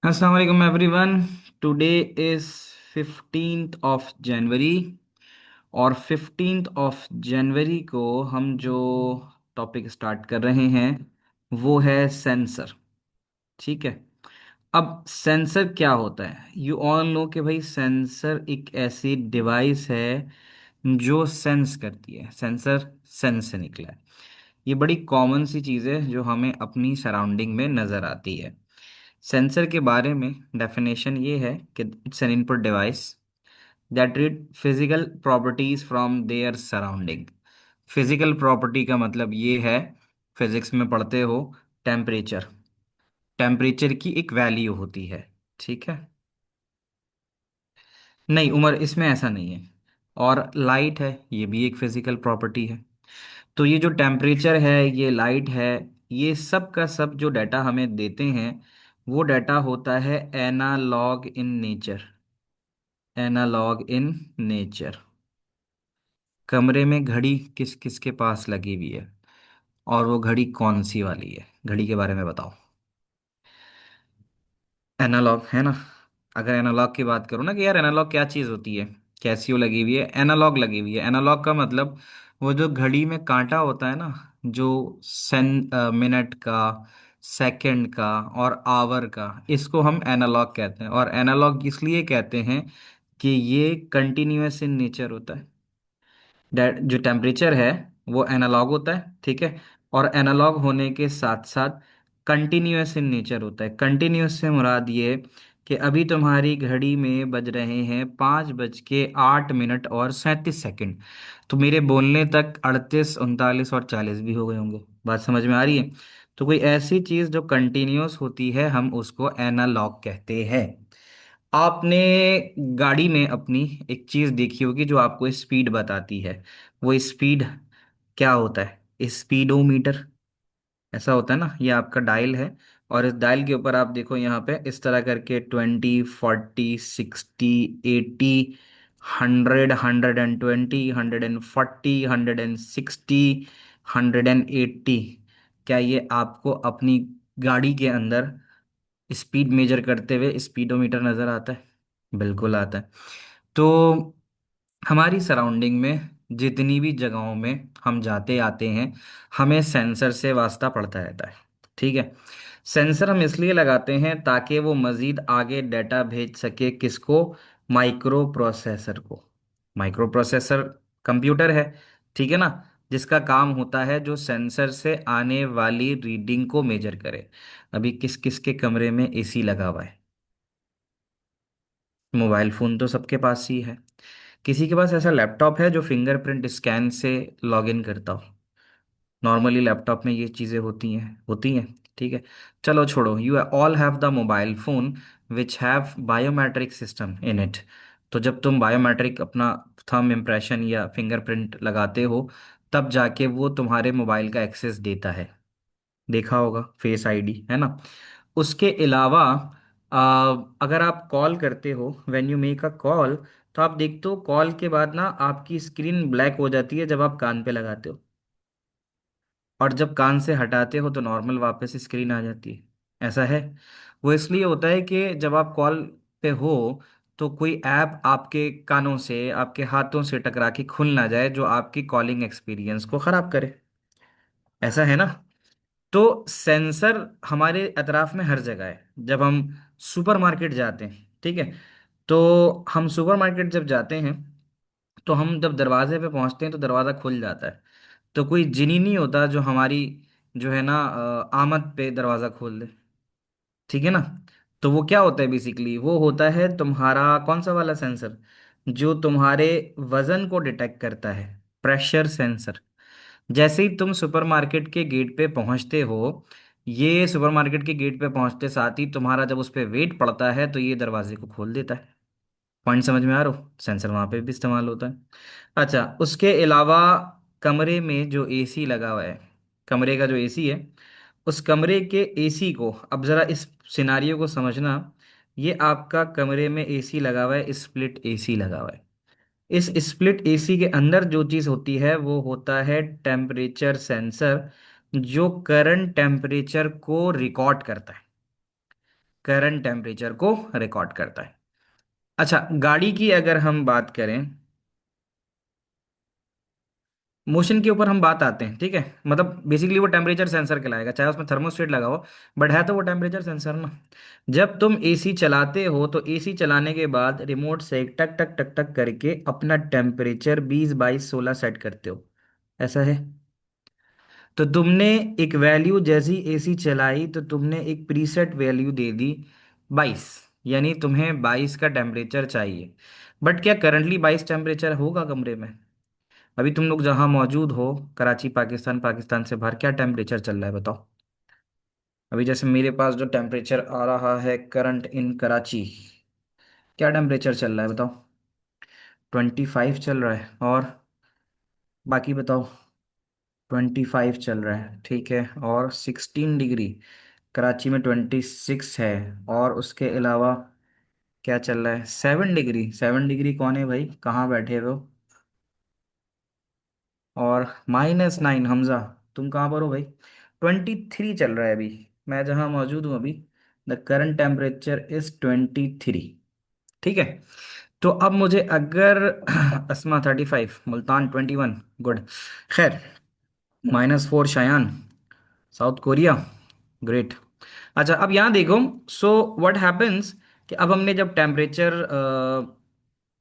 अस्सलाम वालेकुम everyone. Today is 15th of January और 15th ऑफ जनवरी को हम जो टॉपिक स्टार्ट कर रहे हैं वो है सेंसर। ठीक है। अब सेंसर क्या होता है, यू ऑल नो कि भाई सेंसर एक ऐसी डिवाइस है जो सेंस करती है। सेंसर सेंस से निकला है। ये बड़ी कॉमन सी चीज़ है जो हमें अपनी सराउंडिंग में नज़र आती है। सेंसर के बारे में डेफिनेशन ये है कि it's an input device that read physical properties from their surrounding. Physical property का मतलब ये है, फिजिक्स में पढ़ते हो, टेम्परेचर। टेम्परेचर की एक वैल्यू होती है। ठीक है। नहीं, उम्र इसमें ऐसा नहीं है। और लाइट है, ये भी एक फिजिकल प्रॉपर्टी है। तो ये जो टेम्परेचर है, ये लाइट है, ये सब का सब जो डाटा हमें देते हैं वो डाटा होता है analogue in nature. Analogue in nature. कमरे में घड़ी किस किस के पास लगी हुई है, और वो घड़ी कौन सी वाली है? घड़ी के बारे में बताओ। एनालॉग है ना। अगर एनालॉग की बात करो ना कि यार एनालॉग क्या चीज़ होती है, कैसी वो लगी हुई है, एनालॉग लगी हुई है। एनालॉग का मतलब वो जो घड़ी में कांटा होता है ना, जो मिनट का, सेकंड का और आवर का, इसको हम एनालॉग कहते हैं। और एनालॉग इसलिए कहते हैं कि ये कंटिन्यूअस इन नेचर होता है। जो टेम्परेचर है वो एनालॉग होता है। ठीक है। और एनालॉग होने के साथ साथ कंटिन्यूअस इन नेचर होता है। कंटिन्यूअस से मुराद ये कि अभी तुम्हारी घड़ी में बज रहे हैं 5:08 और 37 सेकंड, तो मेरे बोलने तक 38, 39 और 40 भी हो गए होंगे। बात समझ में आ रही है? तो कोई ऐसी चीज़ जो कंटिन्यूअस होती है हम उसको एनालॉग कहते हैं। आपने गाड़ी में अपनी एक चीज देखी होगी जो आपको स्पीड बताती है। वो स्पीड क्या होता है? स्पीडोमीटर। ऐसा होता है ना, ये आपका डायल है। और इस डायल के ऊपर आप देखो, यहाँ पे इस तरह करके 20, 40, 60, 80, 100, 120, 140, 160, 180। क्या ये आपको अपनी गाड़ी के अंदर स्पीड मेजर करते हुए स्पीडोमीटर नजर आता है? बिल्कुल आता है। तो हमारी सराउंडिंग में जितनी भी जगहों में हम जाते आते हैं, हमें सेंसर से वास्ता पड़ता रहता है। ठीक है। सेंसर हम इसलिए लगाते हैं ताकि वो मजीद आगे डाटा भेज सके। किसको? माइक्रो प्रोसेसर को। माइक्रो प्रोसेसर कंप्यूटर है, ठीक है ना, जिसका काम होता है जो सेंसर से आने वाली रीडिंग को मेजर करे। अभी किस किस के कमरे में एसी लगा हुआ है? मोबाइल फोन तो सबके पास ही है। किसी के पास ऐसा लैपटॉप है जो फिंगरप्रिंट स्कैन से लॉगिन करता हो? नॉर्मली लैपटॉप में ये चीज़ें होती हैं। ठीक है। चलो छोड़ो, you all have the mobile phone which have biometric system in it. तो जब तुम बायोमेट्रिक अपना थंब इम्प्रेशन या फिंगरप्रिंट लगाते हो, तब जाके वो तुम्हारे मोबाइल का एक्सेस देता है। देखा होगा, फेस आईडी है ना। उसके अलावा अगर आप कॉल करते हो, when you make a call, तो आप देखते हो कॉल के बाद ना आपकी स्क्रीन ब्लैक हो जाती है जब आप कान पे लगाते हो, और जब कान से हटाते हो तो नॉर्मल वापस स्क्रीन आ जाती है। ऐसा है। वो इसलिए होता है कि जब आप कॉल पे हो तो कोई ऐप आपके कानों से, आपके हाथों से टकरा के खुल ना जाए जो आपकी कॉलिंग एक्सपीरियंस को खराब करे। ऐसा है ना। तो सेंसर हमारे अतराफ में हर जगह है। जब हम सुपरमार्केट जाते हैं, ठीक है, तो हम सुपरमार्केट जब जाते हैं तो हम जब दरवाजे पे पहुंचते हैं तो दरवाज़ा खुल जाता है। तो कोई जिनी नहीं होता जो हमारी, जो है ना, आमद पे दरवाज़ा खोल दे। ठीक है ना। तो वो क्या होता है बेसिकली? वो होता है तुम्हारा कौन सा वाला सेंसर जो तुम्हारे वजन को डिटेक्ट करता है? Pressure sensor. जैसे ही तुम सुपरमार्केट के गेट पे पहुंचते हो, ये सुपरमार्केट के गेट पे पहुंचते साथ ही तुम्हारा जब उस पे वेट पड़ता है तो ये दरवाजे को खोल देता है। पॉइंट समझ में आ रहा हो? सेंसर वहां पे भी इस्तेमाल होता है। अच्छा, उसके अलावा कमरे में जो एसी लगा हुआ है, कमरे का जो एसी है, उस कमरे के एसी को अब जरा इस सिनारियो को समझना। ये आपका कमरे में एसी लगा हुआ है, स्प्लिट एसी लगा हुआ है। इस स्प्लिट एसी के अंदर जो चीज़ होती है वो होता है टेम्परेचर सेंसर, जो करंट टेम्परेचर को रिकॉर्ड करता है। करंट टेम्परेचर को रिकॉर्ड करता है। अच्छा, गाड़ी की अगर हम बात करें, मोशन के ऊपर हम बात आते हैं, ठीक है। मतलब बेसिकली वो टेम्परेचर सेंसर कहलाएगा, चाहे उसमें थर्मोस्टेट लगा हो, बट है तो वो टेम्परेचर सेंसर ना। जब तुम एसी चलाते हो तो एसी चलाने के बाद रिमोट से टक टक टक टक करके अपना टेम्परेचर 20 22 16 सेट करते हो, ऐसा है। तो तुमने एक वैल्यू जैसी एसी चलाई तो तुमने एक प्रीसेट वैल्यू दे दी 22, यानी तुम्हें 22 का टेम्परेचर चाहिए। बट क्या करंटली 22 टेम्परेचर होगा कमरे में? अभी तुम लोग जहां मौजूद हो, कराची पाकिस्तान, पाकिस्तान से बाहर क्या टेम्परेचर चल रहा है बताओ? अभी जैसे मेरे पास जो टेम्परेचर आ रहा है करंट इन कराची, क्या टेम्परेचर चल रहा है बताओ? 25 चल रहा है। और बाकी बताओ? 25 चल रहा है, ठीक है। और 16 डिग्री, कराची में 26 है। और उसके अलावा क्या चल रहा है? 7 डिग्री। 7 डिग्री कौन है भाई, कहाँ बैठे हो? और -9 हमजा, तुम कहाँ पर हो भाई? 23 चल रहा है अभी, मैं जहाँ मौजूद हूँ अभी। द करंट टेम्परेचर इज 23, ठीक है। तो अब मुझे अगर अस्मा 35, मुल्तान 21, गुड, खैर, -4 शयान, साउथ कोरिया, ग्रेट। अच्छा, अब यहाँ देखो। सो व्हाट हैपेंस कि अब हमने जब टेम्परेचर,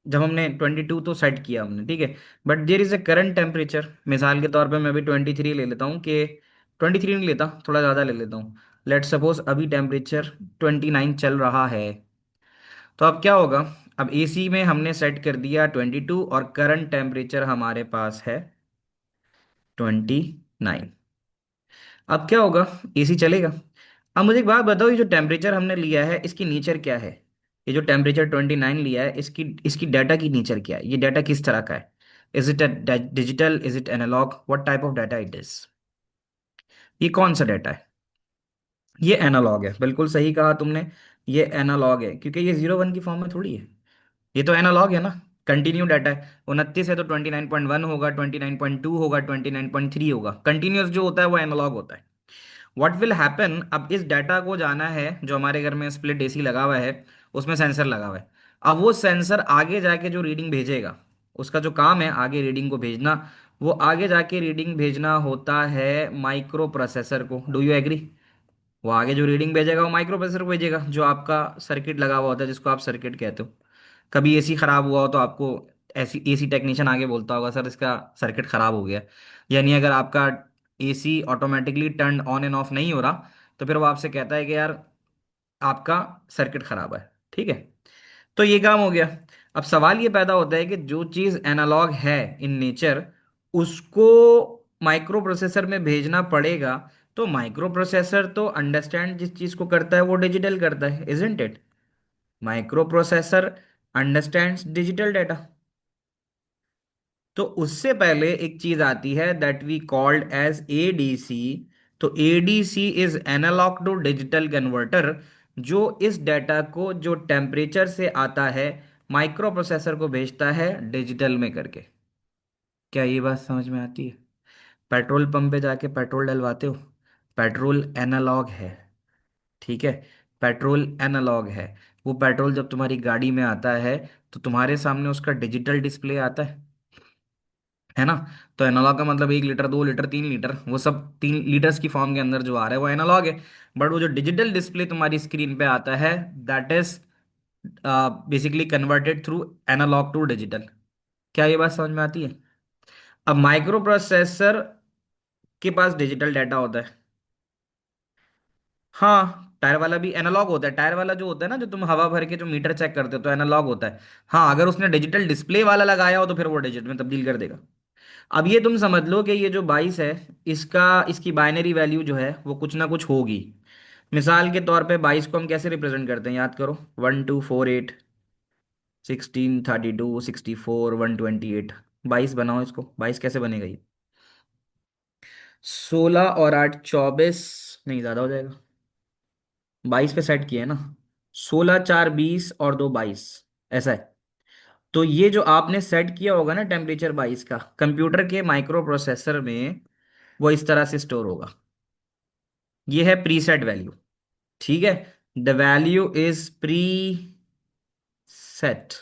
जब हमने 22 तो सेट किया हमने, ठीक है। But there is a current temperature, मिसाल के तौर पे मैं अभी 23 ले लेता हूँ कि, 23 नहीं लेता, थोड़ा ज़्यादा ले लेता हूँ। लेट सपोज अभी टेम्परेचर 29 चल रहा है। तो अब क्या होगा? अब एसी में हमने सेट कर दिया 22 और करंट टेम्परेचर हमारे पास है 29। अब क्या होगा? एसी चलेगा। अब मुझे एक बात बताओ, ये जो टेम्परेचर हमने लिया है इसकी नेचर क्या है? ये जो टेम्परेचर 29 लिया है, इसकी इसकी डाटा की नेचर क्या है? ये डाटा किस तरह का है? Is it digital, is it analogue, what type of data it is? ये कौन सा डाटा है? ये एनालॉग है, बिल्कुल सही कहा तुमने। ये एनालॉग है, क्योंकि ये 0 1 की फॉर्म में थोड़ी है। ये तो एनालॉग है ना, कंटिन्यू डाटा है। 29 है तो 29.1 होगा, 29.2 होगा, 29.3 होगा। कंटिन्यूअस जो होता है वो एनालॉग होता है। व्हाट विल हैपन, अब इस डाटा को जाना है, जो हमारे घर में स्प्लिट एसी लगा हुआ है उसमें सेंसर लगा हुआ है। अब वो सेंसर आगे जाके जो रीडिंग भेजेगा, उसका जो काम है आगे रीडिंग को भेजना, वो आगे जाके रीडिंग भेजना होता है माइक्रो प्रोसेसर को। Do you agree? वो आगे जो रीडिंग भेजेगा वो माइक्रो प्रोसेसर को भेजेगा, जो आपका सर्किट लगा हुआ होता है, जिसको आप सर्किट कहते हो। कभी एसी खराब हुआ हो तो आपको ऐसी एसी टेक्नीशियन आगे बोलता होगा, सर इसका सर्किट खराब हो गया। यानी अगर आपका AC automatically turn on end of नहीं हो रहा, तो फिर वो आपसे कहता है कि यार आपका सर्किट खराब है, ठीक है। तो ये काम हो गया। अब सवाल ये पैदा होता है कि जो चीज एनालॉग है इन नेचर, उसको माइक्रो प्रोसेसर में भेजना पड़ेगा। तो माइक्रो प्रोसेसर तो अंडरस्टैंड जिस चीज को करता है वो डिजिटल करता है, isn't it? Microprocessor understands digital data. तो उससे पहले एक चीज आती है that we called as ADC. तो ADC is analogue to digital converter, जो इस डाटा को जो टेम्परेचर से आता है माइक्रो प्रोसेसर को भेजता है डिजिटल में करके। क्या ये बात समझ में आती है? पेट्रोल पंप पे जाके पेट्रोल डलवाते हो, पेट्रोल एनालॉग है, ठीक है। पेट्रोल एनालॉग है। वो पेट्रोल जब तुम्हारी गाड़ी में आता है तो तुम्हारे सामने उसका डिजिटल डिस्प्ले आता है ना। तो एनालॉग का मतलब 1 लीटर, 2 लीटर, 3 लीटर, वो सब 3 लीटर्स की फॉर्म के अंदर जो आ रहा है वो एनालॉग है। बट वो जो डिजिटल डिस्प्ले तुम्हारी स्क्रीन पे आता है, that is basically converted through analogue to digital. क्या ये बात समझ में आती है? अब माइक्रो प्रोसेसर के पास डिजिटल डाटा होता है। हाँ, टायर वाला भी एनालॉग होता है। टायर वाला जो होता है ना, जो तुम हवा भर के जो मीटर चेक करते हो, तो एनालॉग होता है। हाँ, अगर उसने डिजिटल डिस्प्ले वाला लगाया हो तो फिर वो डिजिटल में तब्दील कर देगा। अब ये तुम समझ लो कि ये जो 22 है, इसका इसकी बाइनरी वैल्यू जो है वो कुछ ना कुछ होगी। मिसाल के तौर पे 22 को हम कैसे रिप्रेजेंट करते हैं, याद करो। 1248, 1632, 64, 128। 22 बनाओ इसको, 22 कैसे बनेगा ये? 16 और 8 24, नहीं ज़्यादा हो जाएगा। 22 पे सेट किया है ना, 16 4 20 और 2 22, ऐसा है। तो ये जो आपने सेट किया होगा ना टेम्परेचर 22 का, कंप्यूटर के माइक्रो प्रोसेसर में वो इस तरह से स्टोर होगा। ये है प्रीसेट वैल्यू, ठीक है। The value is pre set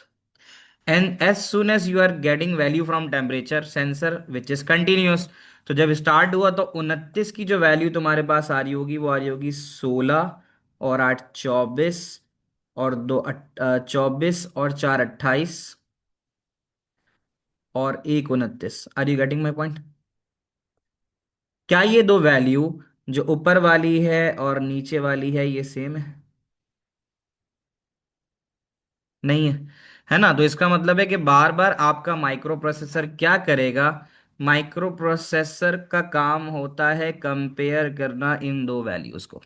and as soon as you are getting value from temperature sensor which is continuous, तो जब स्टार्ट हुआ तो 29 की जो वैल्यू तुम्हारे पास आ रही होगी वो आ रही होगी 16 और 8 24 और 24 और 4 28 और 1 29। Are you getting my point? क्या ये दो वैल्यू जो ऊपर वाली है और नीचे वाली है ये सेम है? नहीं है, है ना? तो इसका मतलब है कि बार बार आपका माइक्रो प्रोसेसर क्या करेगा? माइक्रो प्रोसेसर का काम होता है कंपेयर करना इन दो वैल्यूज को।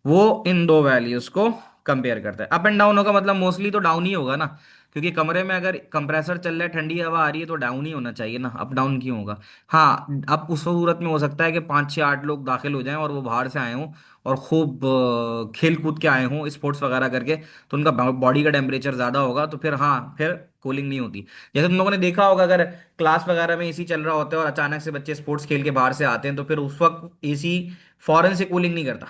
वो इन दो वैल्यूज को कंपेयर करता है। अप एंड डाउन होगा मतलब मोस्टली तो डाउन ही होगा ना, क्योंकि कमरे में अगर कंप्रेसर चल रहा है ठंडी हवा आ रही है तो डाउन ही होना चाहिए ना, अप डाउन क्यों होगा? हाँ, अब उस सूरत में हो सकता है कि 5 6 8 लोग दाखिल हो जाएं और वो बाहर से आए हों और खूब खेल कूद के आए हों स्पोर्ट्स वगैरह करके, तो उनका बॉडी का टेम्परेचर ज़्यादा होगा, तो फिर हाँ, फिर कूलिंग नहीं होती। जैसे तुम लोगों ने देखा होगा, अगर क्लास वगैरह में एसी चल रहा होता है और अचानक से बच्चे स्पोर्ट्स खेल के बाहर से आते हैं तो फिर उस वक्त एसी फौरन से कूलिंग नहीं करता।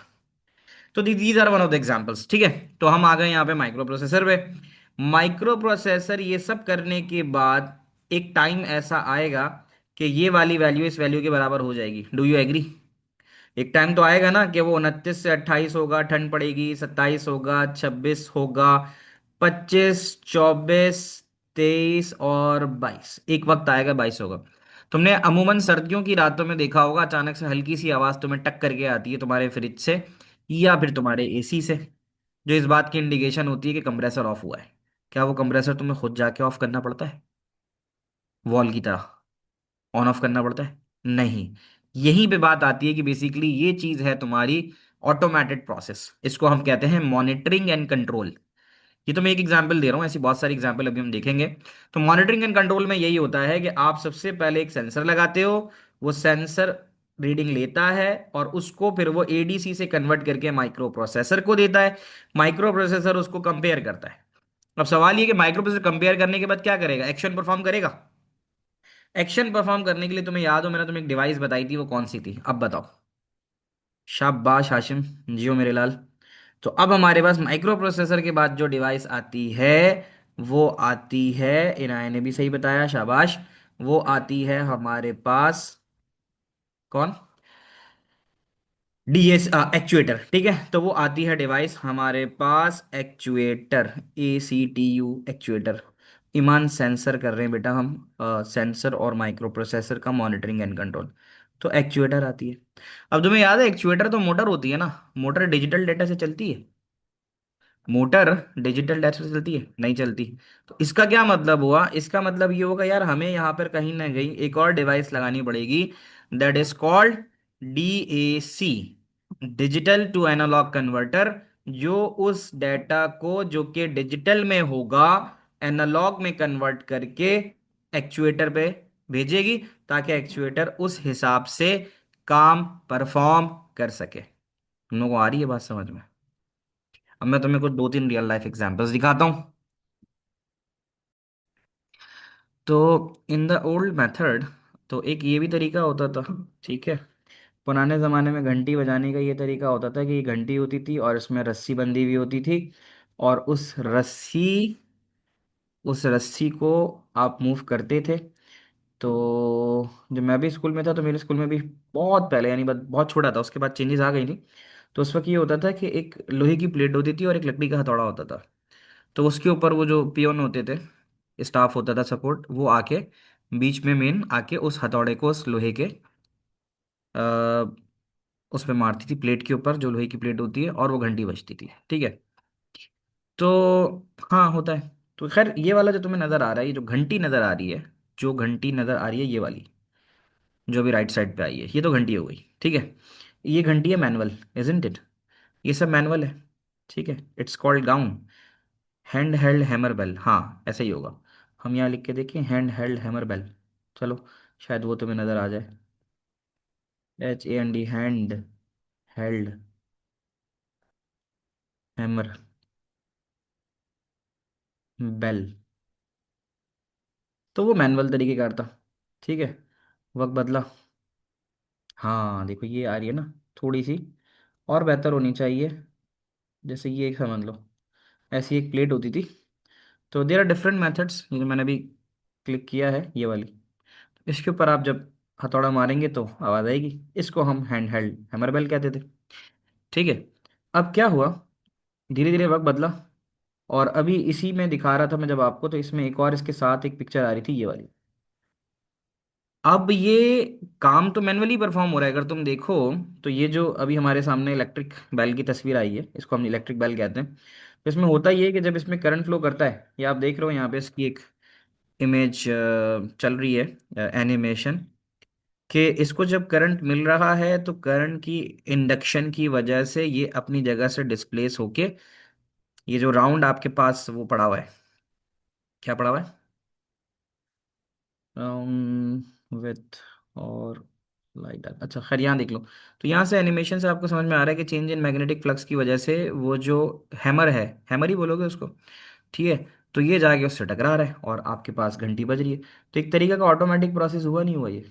तो these are one of the examples, ठीक है। तो हम आ गए यहाँ पे माइक्रो प्रोसेसर पे। माइक्रो प्रोसेसर ये सब करने के बाद एक टाइम ऐसा आएगा कि ये वाली वैल्यू इस वैल्यू के बराबर हो जाएगी। Do you agree? एक टाइम तो आएगा ना कि वो 29 से 28 होगा, ठंड पड़ेगी, 27 होगा, 26 होगा, 25 24 23 और 22, एक वक्त आएगा 22 होगा। तुमने अमूमन सर्दियों की रातों में देखा होगा अचानक से हल्की सी आवाज तुम्हें टक करके आती है तुम्हारे फ्रिज से या फिर तुम्हारे एसी से, जो इस बात की इंडिकेशन होती है कि कंप्रेसर ऑफ हुआ है। क्या वो कंप्रेसर तुम्हें खुद जाके ऑफ करना पड़ता है वॉल की तरह, ऑन ऑफ करना पड़ता है? नहीं। यहीं पे बात आती है कि बेसिकली ये चीज है तुम्हारी ऑटोमेटेड प्रोसेस, इसको हम कहते हैं मॉनिटरिंग एंड कंट्रोल। ये तो मैं एक एग्जांपल दे रहा हूँ, ऐसी बहुत सारी एग्जांपल अभी हम देखेंगे। तो मॉनिटरिंग एंड कंट्रोल में यही होता है कि आप सबसे पहले एक सेंसर लगाते हो, वो सेंसर रीडिंग लेता है और उसको फिर वो एडीसी से कन्वर्ट करके माइक्रो प्रोसेसर को देता है। माइक्रो प्रोसेसर उसको कंपेयर करता है। अब सवाल ये कि माइक्रो प्रोसेसर कंपेयर करने के बाद क्या करेगा? एक्शन परफॉर्म करेगा। एक्शन परफॉर्म करने के लिए तुम्हें याद हो मैंने तुम्हें एक डिवाइस बताई थी, वो कौन सी थी? अब बताओ। शाबाश हाशिम, जियो मेरे लाल। तो अब हमारे पास माइक्रो प्रोसेसर के बाद जो डिवाइस आती है वो आती है, इनाया ने भी सही बताया, शाबाश, वो आती है हमारे पास। कौन? डीएस एक्चुएटर, ठीक है। तो वो आती है डिवाइस हमारे पास एक्चुएटर, ACTU एक्चुएटर। ईमान सेंसर कर रहे हैं बेटा हम, सेंसर और माइक्रो प्रोसेसर का मॉनिटरिंग एंड कंट्रोल। तो एक्चुएटर आती है। अब तुम्हें याद है एक्चुएटर तो मोटर होती है ना, मोटर डिजिटल डेटा से चलती है। मोटर डिजिटल डेटा से चलती है? नहीं चलती। तो इसका क्या मतलब हुआ? इसका मतलब ये होगा यार हमें यहाँ पर कहीं ना कहीं एक और डिवाइस लगानी पड़ेगी, that is called DAC, digital to analogue converter, जो उस डेटा को जो कि डिजिटल में होगा एनालॉग में कन्वर्ट करके एक्चुएटर पे भेजेगी, ताकि एक्चुएटर उस हिसाब से काम परफॉर्म कर सके। हम लोगों को आ रही है बात समझ में? अब मैं तुम्हें कुछ दो तीन रियल लाइफ एग्जांपल्स दिखाता हूँ। तो इन द ओल्ड मेथड, तो एक ये भी तरीका होता था, ठीक है। पुराने ज़माने में घंटी बजाने का ये तरीका होता था कि ये घंटी होती थी और इसमें रस्सी बंधी हुई होती थी, और उस रस्सी को आप मूव करते थे। तो जब मैं भी स्कूल में था तो मेरे स्कूल में भी बहुत पहले, यानी बहुत छोटा था, उसके बाद चेंजेस आ गई थी। तो उस वक्त ये होता था कि एक लोहे की प्लेट होती थी और एक लकड़ी का हथौड़ा होता था। तो उसके ऊपर वो जो पियोन होते थे, स्टाफ होता था सपोर्ट, वो आके बीच में मेन आके उस हथौड़े को उस लोहे के आ, उस पे मारती थी, प्लेट के ऊपर जो लोहे की प्लेट होती है, और वो घंटी बजती थी, ठीक है। तो हाँ होता है। तो खैर ये वाला जो तुम्हें नज़र आ रहा है, ये जो घंटी नज़र आ रही है, जो घंटी नज़र आ रही है ये वाली, जो भी राइट साइड पे आई है, ये तो घंटी हो गई, ठीक है। ये घंटी है मैनुअल, इजंट इट? ये सब मैनुअल है, ठीक है। It's called gown, hand held hammer bell, हाँ ऐसा ही होगा। हम यहाँ लिख के देखें, हैंड हेल्ड हैमर बेल। चलो, शायद वो तुम्हें नज़र आ जाए। HAND, hand held hammer bell. तो वो मैनुअल तरीके का था, ठीक है। वक्त बदला। हाँ देखो ये आ रही है ना, थोड़ी सी और बेहतर होनी चाहिए। जैसे ये एक समझ लो, ऐसी एक प्लेट होती थी। तो देर आर डिफरेंट मेथड्स, ये जो मैंने अभी क्लिक किया है ये वाली, इसके ऊपर आप जब हथौड़ा मारेंगे तो आवाज़ आएगी। इसको हम हैंड हेल्ड हैमर बेल कहते थे। ठीक है। अब क्या हुआ, धीरे धीरे वक्त बदला, और अभी इसी में दिखा रहा था मैं जब आपको, तो इसमें एक और इसके साथ एक पिक्चर आ रही थी, ये वाली। अब ये काम तो मैन्युअली परफॉर्म हो रहा है, अगर तुम देखो तो ये जो अभी हमारे सामने इलेक्ट्रिक बेल की तस्वीर आई है, इसको हम इलेक्ट्रिक बेल कहते हैं। तो इसमें होता ये है कि जब इसमें करंट फ्लो करता है, ये आप देख रहे हो यहाँ पे इसकी एक इमेज चल रही है, एनिमेशन, कि इसको जब करंट मिल रहा है तो करंट की इंडक्शन की वजह से ये अपनी जगह से डिस्प्लेस होके, ये जो राउंड आपके पास वो पड़ा हुआ है, क्या पड़ा हुआ है, विथ और लाइक दैट, अच्छा खैर यहाँ देख लो। तो यहाँ से एनिमेशन से आपको समझ में आ रहा है कि चेंज इन मैग्नेटिक फ्लक्स की वजह से वो जो हैमर है, हैमर ही बोलोगे उसको, ठीक है, तो ये जाके उससे टकरा रहा है और आपके पास घंटी बज रही है। तो एक तरीका का ऑटोमेटिक प्रोसेस हुआ नहीं हुआ ये,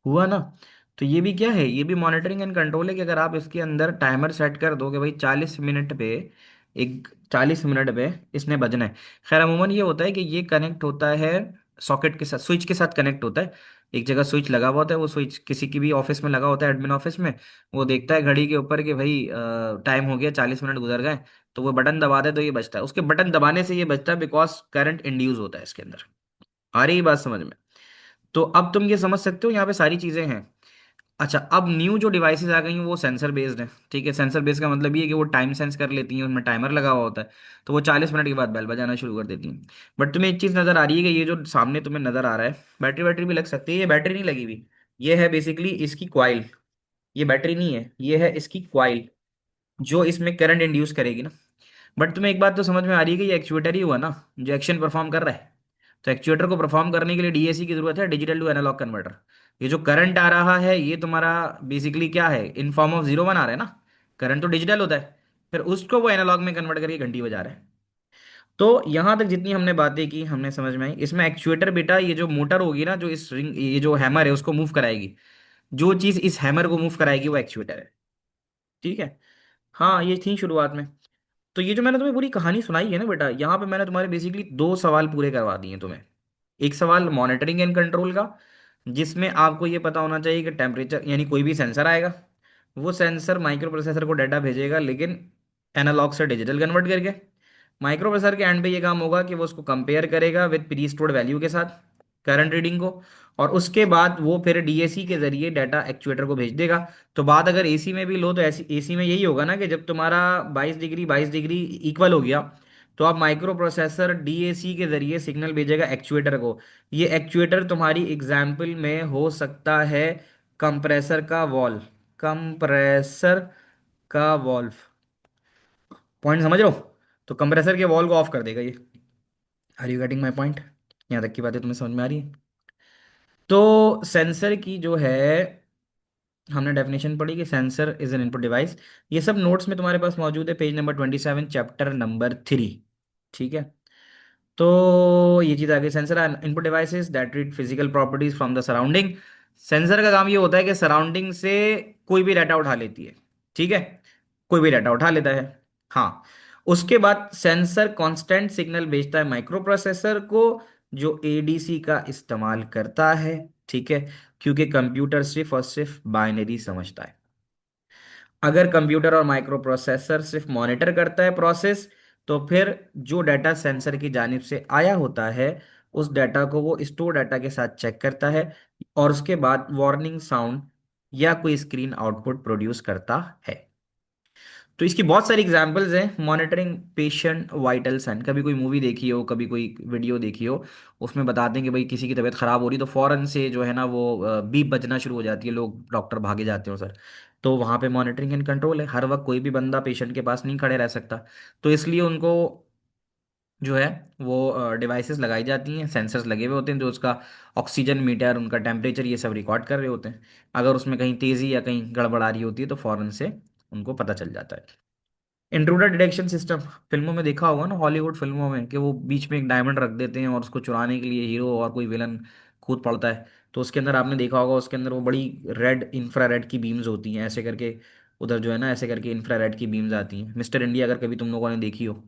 हुआ ना। तो ये भी क्या है, ये भी मॉनिटरिंग एंड कंट्रोल है कि अगर आप इसके अंदर टाइमर सेट कर दो कि भाई 40 मिनट पे, एक 40 मिनट पे इसने बजना है। खैर अमूमन ये होता है कि ये कनेक्ट होता है सॉकेट के साथ, स्विच के साथ कनेक्ट होता है। एक जगह स्विच लगा हुआ होता है, वो स्विच किसी की भी ऑफिस में लगा होता है, एडमिन ऑफिस में। वो देखता है घड़ी के ऊपर कि भाई टाइम हो गया, 40 मिनट गुजर गए, तो वो बटन दबा दे तो ये बजता है। उसके बटन दबाने से ये बजता है बिकॉज करंट इंड्यूस होता है इसके अंदर। आ रही बात समझ में? तो अब तुम ये समझ सकते हो यहाँ पे सारी चीजें हैं। अच्छा, अब न्यू जो डिवाइसेस आ गई हैं वो सेंसर बेस्ड है। ठीक है, सेंसर बेस्ड का मतलब ये है कि वो टाइम सेंस कर लेती हैं, उनमें टाइमर लगा हुआ होता है, तो वो 40 मिनट के बाद बेल बजाना शुरू कर देती हैं। बट तुम्हें एक चीज़ नज़र आ रही है कि ये जो सामने तुम्हें नज़र आ रहा है, बैटरी बैटरी भी लग सकती है, ये बैटरी नहीं लगी हुई, ये है बेसिकली इसकी क्वाइल। ये बैटरी नहीं है, ये है इसकी क्वाइल जो इसमें करंट इंड्यूस करेगी ना। बट तुम्हें एक बात तो समझ में आ रही है कि ये एक्चुएटर ही हुआ ना जो एक्शन परफॉर्म कर रहा है। तो एक्चुएटर को परफॉर्म करने के लिए डीएसी की जरूरत है, डिजिटल टू एनालॉग कन्वर्टर। ये जो करंट आ रहा है ये तुम्हारा बेसिकली क्या है, in form of zero one आ रहा है ना। करंट तो डिजिटल होता है, फिर उसको वो एनालॉग में कन्वर्ट करके घंटी बजा रहा है। तो यहां तक जितनी हमने बातें की हमने समझ में आई, इसमें एक्चुएटर बेटा ये जो मोटर होगी ना, जो इस रिंग, ये जो हैमर है उसको मूव कराएगी। जो चीज इस हैमर को मूव कराएगी वो एक्चुएटर है। ठीक है। हाँ ये थी शुरुआत में। तो ये जो मैंने तुम्हें पूरी कहानी सुनाई है ना बेटा, यहाँ पे मैंने तुम्हारे बेसिकली दो सवाल पूरे करवा दिए हैं तुम्हें। एक सवाल मॉनिटरिंग एंड कंट्रोल का, जिसमें आपको ये पता होना चाहिए कि टेम्परेचर, यानी कोई भी सेंसर आएगा, वो सेंसर माइक्रो प्रोसेसर को डाटा भेजेगा, लेकिन एनालॉग से डिजिटल कन्वर्ट करके। माइक्रो प्रोसेसर के एंड पे ये काम होगा कि वो उसको कंपेयर करेगा विद प्री स्टोर्ड वैल्यू के साथ, करंट रीडिंग को, और उसके बाद वो फिर डीएसी के जरिए डाटा एक्चुएटर को भेज देगा। तो बात अगर एसी में भी लो तो ऐसी एसी में यही होगा ना कि जब तुम्हारा 22 डिग्री इक्वल हो गया, तो आप माइक्रो प्रोसेसर डीएसी के जरिए सिग्नल भेजेगा एक्चुएटर को। ये एक्चुएटर तुम्हारी एग्जाम्पल में हो सकता है कंप्रेसर का वॉल्व, कंप्रेसर का वॉल्व, पॉइंट समझ रहे हो? तो कंप्रेसर के वॉल्व को ऑफ कर देगा ये। Are you getting my point? यहाँ तक की बातें तुम्हें समझ में आ रही है? तो सेंसर की जो है हमने डेफिनेशन पढ़ी कि sensor is an input device. ये सब नोट्स में तुम्हारे पास मौजूद है, पेज नंबर 27 चैप्टर नंबर 3। ठीक है। तो ये चीज़ आ गई, sensor input devices that read physical properties from the surrounding. Sensor का काम ये होता है कि सराउंडिंग से कोई भी डाटा उठा लेती है। ठीक है, कोई भी डाटा उठा लेता है। हाँ, उसके बाद सेंसर कांस्टेंट सिग्नल भेजता है माइक्रो प्रोसेसर को, जो एडीसी का इस्तेमाल करता है। ठीक है, क्योंकि कंप्यूटर सिर्फ और सिर्फ बाइनरी समझता है। अगर कंप्यूटर और माइक्रो प्रोसेसर सिर्फ मॉनिटर करता है प्रोसेस, तो फिर जो डाटा सेंसर की जानिब से आया होता है उस डाटा को वो स्टोर डाटा के साथ चेक करता है, और उसके बाद वार्निंग साउंड या कोई स्क्रीन आउटपुट प्रोड्यूस करता है। तो इसकी बहुत सारी एग्जांपल्स हैं, मॉनिटरिंग पेशेंट वाइटल साइन। कभी कोई मूवी देखी हो, कभी कोई वीडियो देखी हो, उसमें बताते हैं कि भाई किसी की तबीयत खराब हो रही तो फौरन से जो है ना वो बीप बजना शुरू हो जाती है, लोग डॉक्टर भागे जाते हो सर। तो वहाँ पे मॉनिटरिंग एंड कंट्रोल है, हर वक्त कोई भी बंदा पेशेंट के पास नहीं खड़े रह सकता। तो इसलिए उनको जो है वो डिवाइसेस लगाई जाती हैं, सेंसर्स लगे हुए होते हैं जो उसका ऑक्सीजन मीटर, उनका टेम्परेचर, ये सब रिकॉर्ड कर रहे होते हैं। अगर उसमें कहीं तेज़ी या कहीं गड़बड़ आ रही होती है तो फौरन से उनको पता चल जाता है। इंट्रूडर डिटेक्शन सिस्टम, फिल्मों में देखा होगा ना, हॉलीवुड फिल्मों में, कि वो बीच में एक डायमंड रख देते हैं और उसको चुराने के लिए हीरो और कोई विलन कूद पड़ता है। तो उसके अंदर आपने देखा होगा, उसके अंदर वो बड़ी रेड इंफ्रारेड की बीम्स होती हैं ऐसे करके, उधर जो है ना ऐसे करके इंफ्रारेड की बीम्स आती हैं। मिस्टर इंडिया अगर कभी तुम लोगों ने देखी हो,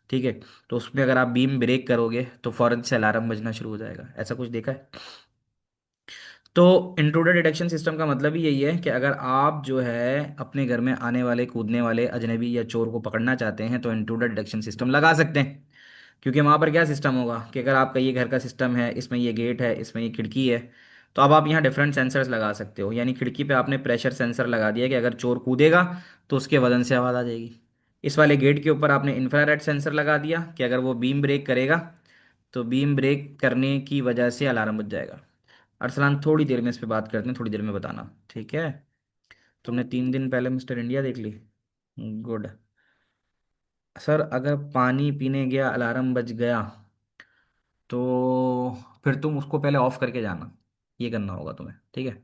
ठीक है, तो उसमें अगर आप बीम ब्रेक करोगे तो फौरन से अलार्म बजना शुरू हो जाएगा। ऐसा कुछ देखा है? तो इंट्रूडर डिटेक्शन सिस्टम का मतलब ही यही है कि अगर आप जो है अपने घर में आने वाले कूदने वाले अजनबी या चोर को पकड़ना चाहते हैं तो इंट्रूडर डिटेक्शन सिस्टम लगा सकते हैं। क्योंकि वहाँ पर क्या सिस्टम होगा कि अगर आपका ये घर का सिस्टम है, इसमें ये गेट है, इसमें ये खिड़की है, तो अब आप यहाँ डिफरेंट सेंसर्स लगा सकते हो। यानी खिड़की पे आपने प्रेशर सेंसर लगा दिया कि अगर चोर कूदेगा तो उसके वजन से आवाज़ आ जाएगी। इस वाले गेट के ऊपर आपने इंफ्रारेड सेंसर लगा दिया कि अगर वो बीम ब्रेक करेगा तो बीम ब्रेक करने की वजह से अलार्म बज जाएगा। अरसलान थोड़ी देर में इस पे बात करते हैं, थोड़ी देर में बताना, ठीक है? तुमने 3 दिन पहले मिस्टर इंडिया देख ली? गुड। सर अगर पानी पीने गया अलार्म बज गया तो फिर तुम उसको पहले ऑफ करके जाना। ये करना होगा तुम्हें, ठीक है?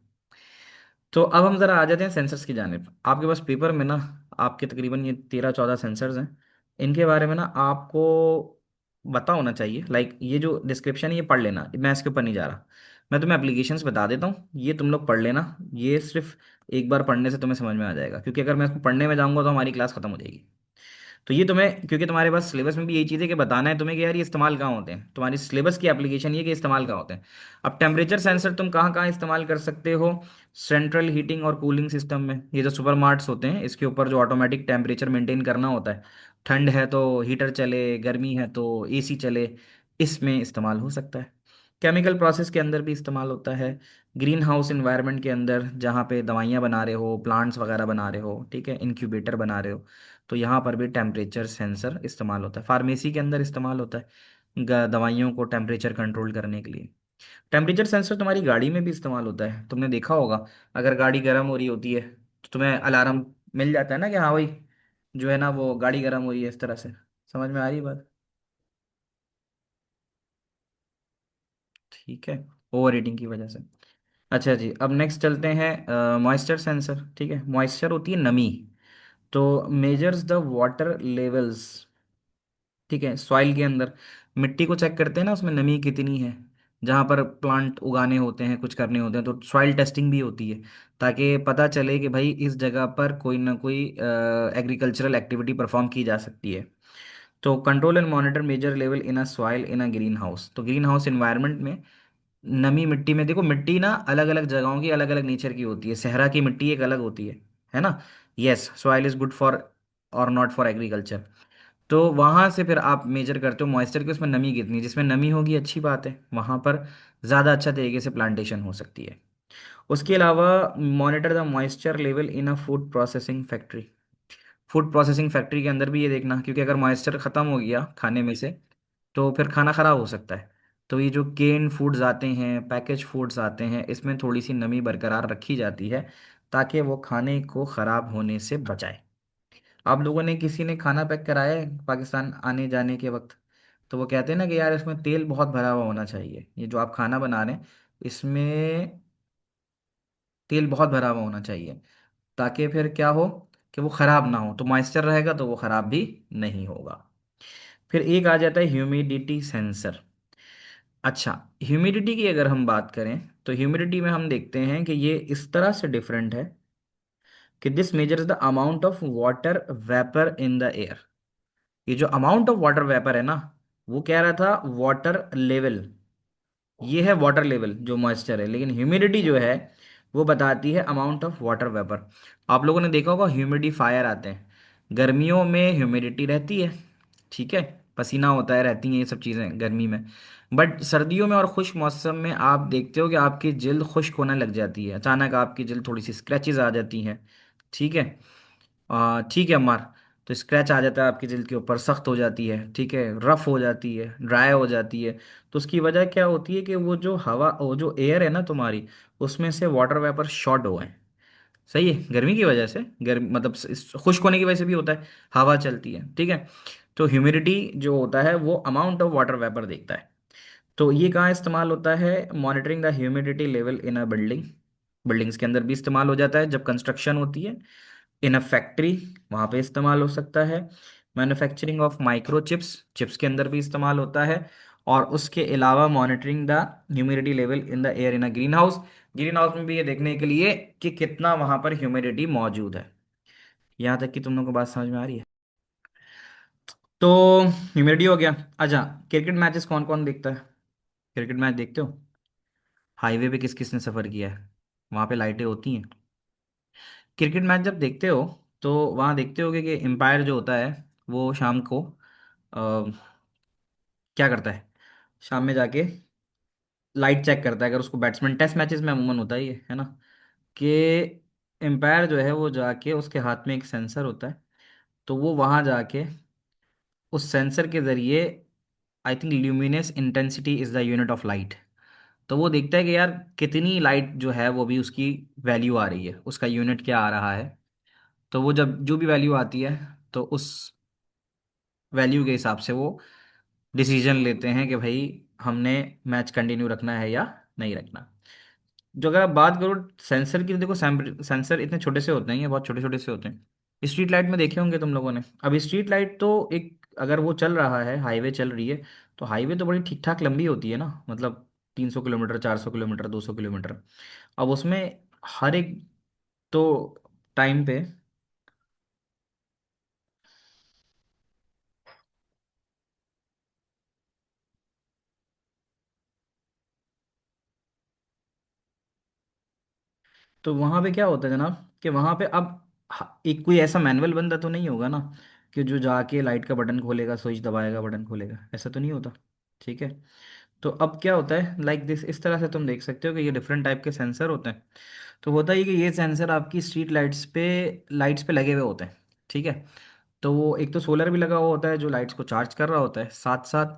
तो अब हम जरा आ जाते हैं सेंसर्स की जानिब। आपके पास पेपर में ना आपके तकरीबन ये 13-14 सेंसर्स हैं। इनके बारे में ना आपको पता होना चाहिए। लाइक ये जो डिस्क्रिप्शन है ये पढ़ लेना, मैं इसके ऊपर नहीं जा रहा। मैं तुम्हें एप्लीकेशंस बता देता हूँ, ये तुम लोग पढ़ लेना। ये सिर्फ एक बार पढ़ने से तुम्हें समझ में आ जाएगा, क्योंकि अगर मैं इसको पढ़ने में जाऊंगा तो हमारी क्लास खत्म हो जाएगी। तो ये तुम्हें, क्योंकि तुम्हारे पास सिलेबस में भी यही चीज़ है कि बताना है तुम्हें कि यार ये इस्तेमाल कहाँ होते हैं। तुम्हारी सिलेबस की एप्लीकेशन ये कि इस्तेमाल कहाँ होते हैं। अब टेम्परेचर सेंसर तुम कहाँ कहाँ इस्तेमाल कर सकते हो? सेंट्रल हीटिंग और कूलिंग सिस्टम में, ये जो सुपर मार्ट्स होते हैं इसके ऊपर जो ऑटोमेटिक टेम्परेचर मेंटेन करना होता है, ठंड है तो हीटर चले, गर्मी है तो एसी चले, इसमें इस्तेमाल हो सकता है। केमिकल प्रोसेस के अंदर भी इस्तेमाल होता है। ग्रीन हाउस इन्वायरमेंट के अंदर जहाँ पे दवाइयाँ बना रहे हो, प्लांट्स वगैरह बना रहे हो, ठीक है, इंक्यूबेटर बना रहे हो, तो यहाँ पर भी टेम्परेचर सेंसर इस्तेमाल होता है। फार्मेसी के अंदर इस्तेमाल होता है दवाइयों को टेम्परेचर कंट्रोल करने के लिए। टेम्परेचर सेंसर तुम्हारी गाड़ी में भी इस्तेमाल होता है। तुमने देखा होगा अगर गाड़ी गर्म हो रही होती है तो तुम्हें अलार्म मिल जाता है ना कि हाँ भाई जो है ना वो गाड़ी गर्म हो रही है, इस तरह से। समझ में आ रही है बात? ठीक है, ओवर हीटिंग की वजह से। अच्छा जी, अब नेक्स्ट चलते हैं मॉइस्चर सेंसर। ठीक है, मॉइस्चर होती है नमी। तो मेजर्स द वाटर लेवल्स, ठीक है, सॉइल के अंदर मिट्टी को चेक करते हैं ना, उसमें नमी कितनी है। जहाँ पर प्लांट उगाने होते हैं, कुछ करने होते हैं, तो सॉइल टेस्टिंग भी होती है ताकि पता चले कि भाई इस जगह पर कोई ना कोई एग्रीकल्चरल एक्टिविटी परफॉर्म की जा सकती है। तो control and monitor measure level in a soil in a green house. तो ग्रीन हाउस इन्वायरमेंट में नमी मिट्टी में, देखो मिट्टी ना अलग अलग जगहों की अलग अलग नेचर की होती है। सहरा की मिट्टी एक अलग होती है ना? Yes, soil is good for और नॉट फॉर एग्रीकल्चर। तो वहां से फिर आप मेजर करते हो मॉइस्चर की, उसमें नमी कितनी है। जिसमें नमी होगी अच्छी बात है, वहां पर ज़्यादा अच्छा तरीके से प्लांटेशन हो सकती है। उसके अलावा monitor the moisture level in a food processing factory. Food processing factory के अंदर भी ये देखना, क्योंकि अगर मॉइस्चर ख़त्म हो गया खाने में से तो फिर खाना ख़राब हो सकता है। तो ये जो केन फूड्स आते हैं, पैकेज फूड्स आते हैं, इसमें थोड़ी सी नमी बरकरार रखी जाती है ताकि वो खाने को ख़राब होने से बचाए। आप लोगों ने, किसी ने खाना पैक कराया है पाकिस्तान आने जाने के वक्त, तो वो कहते हैं ना कि यार इसमें तेल बहुत भरा हुआ होना चाहिए। ये जो आप खाना बना रहे हैं इसमें तेल बहुत भरा हुआ होना चाहिए, ताकि फिर क्या हो कि वो ख़राब ना हो। तो मॉइस्चर रहेगा तो वो ख़राब भी नहीं होगा। फिर एक आ जाता है ह्यूमिडिटी सेंसर। अच्छा, ह्यूमिडिटी की अगर हम बात करें तो ह्यूमिडिटी में हम देखते हैं कि ये इस तरह से डिफरेंट है कि this measures the amount of water vapour in the air. ये जो अमाउंट ऑफ वाटर वेपर है ना, वो कह रहा था वाटर लेवल, ये है वाटर लेवल जो मॉइस्चर है, लेकिन ह्यूमिडिटी जो है वो बताती है अमाउंट ऑफ वाटर वेपर। आप लोगों ने देखा होगा ह्यूमिडिफायर आते हैं, गर्मियों में ह्यूमिडिटी रहती है, ठीक है, पसीना होता है, रहती हैं ये सब चीज़ें गर्मी में। बट सर्दियों में और खुश्क मौसम में आप देखते हो कि आपकी जल्द खुश्क होने लग जाती है, अचानक आपकी जल्द थोड़ी सी स्क्रैचेस आ जाती हैं, ठीक है। ठीक है अम्मार। तो स्क्रैच आ जाता है आपकी जल्द के ऊपर, सख्त हो जाती है, ठीक है, रफ हो जाती है, ड्राई हो जाती है। तो उसकी वजह क्या होती है कि वो जो हवा, वो जो एयर है ना तुम्हारी, उसमें से वाटर वेपर शॉर्ट हुए हैं। सही है, गर्मी की वजह से, गर्म मतलब खुश्क होने की वजह से भी होता है, हवा चलती है, ठीक है। तो ह्यूमिडिटी जो होता है वो अमाउंट ऑफ वाटर वेपर देखता है। तो ये कहाँ इस्तेमाल होता है? Monitoring the humidity level in a building. Buildings के अंदर भी इस्तेमाल हो जाता है जब कंस्ट्रक्शन होती है। इन अ फैक्ट्री, वहाँ पे इस्तेमाल हो सकता है। Manufacturing of micro chips, chips के अंदर भी इस्तेमाल होता है। और उसके अलावा monitoring the humidity level in the air in a green house. Green house में भी ये देखने के लिए कि कितना वहाँ पर ह्यूमिडिटी मौजूद है। यहाँ तक कि तुम लोगों को बात समझ में आ रही है? तो ह्यूमिडिटी हो गया। अच्छा, क्रिकेट मैचेस कौन कौन देखता है? क्रिकेट मैच देखते हो? हाईवे पे किस किस ने सफ़र किया है? वहाँ पे लाइटें होती हैं। क्रिकेट मैच जब देखते हो तो वहाँ देखते होगे कि एम्पायर जो होता है वो शाम को क्या करता है, शाम में जाके लाइट चेक करता है। अगर उसको बैट्समैन, टेस्ट मैचेस में अमूमन होता है ये, है ना, कि एम्पायर जो है वो जाके, उसके हाथ में एक सेंसर होता है, तो वो वहाँ जाके उस सेंसर के ज़रिए, I think luminous intensity is the unit of light, तो वो देखता है कि यार कितनी लाइट जो है वो भी उसकी वैल्यू आ रही है, उसका यूनिट क्या आ रहा है। तो वो जब जो भी वैल्यू आती है, तो उस वैल्यू के हिसाब से वो डिसीजन लेते हैं कि भाई हमने मैच कंटिन्यू रखना है या नहीं रखना। जो अगर आप बात करो सेंसर की, तो देखो सेंसर इतने छोटे से होते हैं, ये बहुत छोटे छोटे से होते हैं। स्ट्रीट लाइट में देखे होंगे तुम लोगों ने। अब स्ट्रीट लाइट तो एक, अगर वो चल रहा है, हाईवे चल रही है, तो हाईवे तो बड़ी ठीक ठाक लंबी होती है ना, मतलब 300 किलोमीटर, 400 किलोमीटर, 200 किलोमीटर। अब उसमें हर एक, तो टाइम पे, तो वहाँ पे क्या होता है जनाब, कि वहाँ पे अब एक कोई ऐसा मैनुअल बंदा तो नहीं होगा ना, कि जो जाके लाइट का बटन खोलेगा, स्विच दबाएगा, बटन खोलेगा, ऐसा तो नहीं होता। ठीक है। तो अब क्या होता है, लाइक दिस, इस तरह से तुम देख सकते हो कि ये डिफरेंट टाइप के सेंसर होते हैं। तो होता है कि ये सेंसर आपकी स्ट्रीट लाइट्स पे लगे हुए होते हैं। ठीक है। तो वो एक तो सोलर भी लगा हुआ होता है जो लाइट्स को चार्ज कर रहा होता है, साथ साथ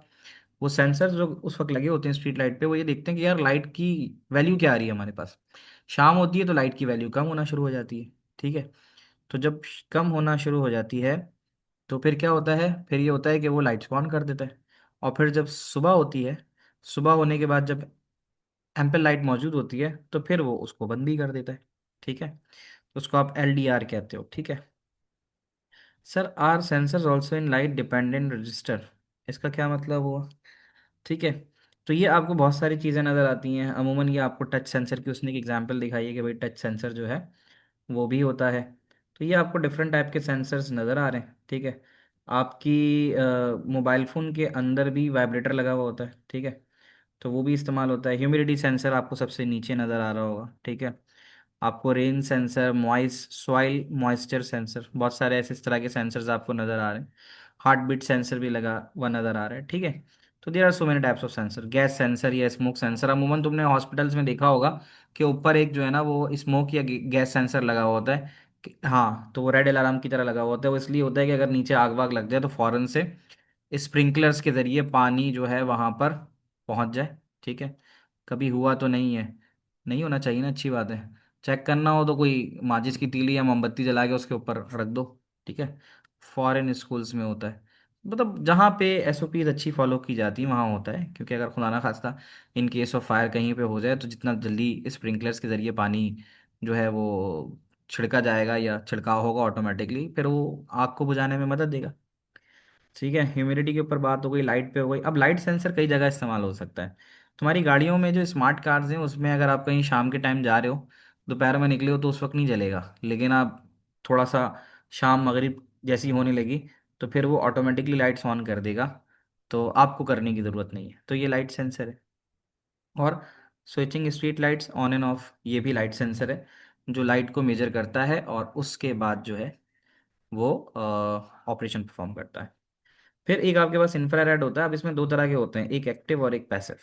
वो सेंसर जो उस वक्त लगे होते हैं स्ट्रीट लाइट पे, वो ये देखते हैं कि यार लाइट की वैल्यू क्या आ रही है हमारे पास। शाम होती है तो लाइट की वैल्यू कम होना शुरू हो जाती है। ठीक है। तो जब कम होना शुरू हो जाती है, तो फिर क्या होता है, फिर ये होता है कि वो लाइट्स को ऑन कर देता है। और फिर जब सुबह होती है, सुबह होने के बाद जब एम्पल लाइट मौजूद होती है, तो फिर वो उसको बंद भी कर देता है। ठीक है। उसको आप LDR कहते हो। ठीक है। Sir, are sensors also in light dependent register, इसका क्या मतलब हुआ? ठीक है। तो ये आपको बहुत सारी चीज़ें नज़र आती हैं। अमूमन ये आपको टच सेंसर की उसने एक एग्जांपल दिखाई है कि भाई टच सेंसर जो है वो भी होता है। तो ये आपको डिफरेंट टाइप के सेंसर्स नज़र आ रहे हैं। ठीक है। आपकी मोबाइल फ़ोन के अंदर भी वाइब्रेटर लगा हुआ होता है। ठीक है। तो वो भी इस्तेमाल होता है। ह्यूमिडिटी सेंसर आपको सबसे नीचे नज़र आ रहा होगा। ठीक है। आपको rain sensor, soil moisture sensor, बहुत सारे ऐसे इस तरह के सेंसर्स आपको नज़र आ रहे हैं। हार्ट बीट सेंसर भी लगा हुआ नज़र आ रहा है। ठीक है। तो there are so many types of sensor. Gas sensor या स्मोक सेंसर, अमूमन तुमने हॉस्पिटल्स में देखा होगा कि ऊपर एक जो है ना वो स्मोक या गैस सेंसर लगा हुआ होता है। हाँ, तो वो रेड अलार्म की तरह लगा हुआ होता है। वो इसलिए होता है कि अगर नीचे आग वाग लग जाए तो फौरन से स्प्रिंकलर्स के ज़रिए पानी जो है वहाँ पर पहुँच जाए। ठीक है। कभी हुआ तो नहीं है, नहीं होना चाहिए ना, अच्छी बात है। चेक करना हो तो कोई माचिस की तीली या मोमबत्ती जला के उसके ऊपर रख दो। ठीक है। फॉरेन स्कूल्स में होता है, मतलब जहाँ पे SOPs अच्छी फॉलो की जाती है वहाँ होता है, क्योंकि अगर खुदा ना खास्ता इन केस ऑफ फायर कहीं पे हो जाए, तो जितना जल्दी स्प्रिंकलर्स के ज़रिए पानी जो है वो छिड़का जाएगा या छिड़काव होगा ऑटोमेटिकली, फिर वो आग को बुझाने में मदद देगा। ठीक है। ह्यूमिडिटी के ऊपर बात हो गई, लाइट पे हो गई। अब लाइट सेंसर कई जगह इस्तेमाल हो सकता है। तुम्हारी गाड़ियों में जो स्मार्ट कार्स हैं उसमें अगर आप कहीं शाम के टाइम जा रहे हो, दोपहर में निकले हो, तो उस वक्त नहीं जलेगा। लेकिन आप थोड़ा सा शाम मगरिब जैसी होने लगी, तो फिर वो ऑटोमेटिकली लाइट्स ऑन कर देगा। तो आपको करने की ज़रूरत नहीं है। तो ये लाइट सेंसर है। और switching street lights on end of, ये भी लाइट सेंसर है, जो लाइट को मेजर करता है और उसके बाद जो है वो ऑपरेशन परफॉर्म करता है। फिर एक आपके पास इंफ्रारेड होता है। अब इसमें दो तरह के होते हैं, एक एक्टिव और एक पैसिव।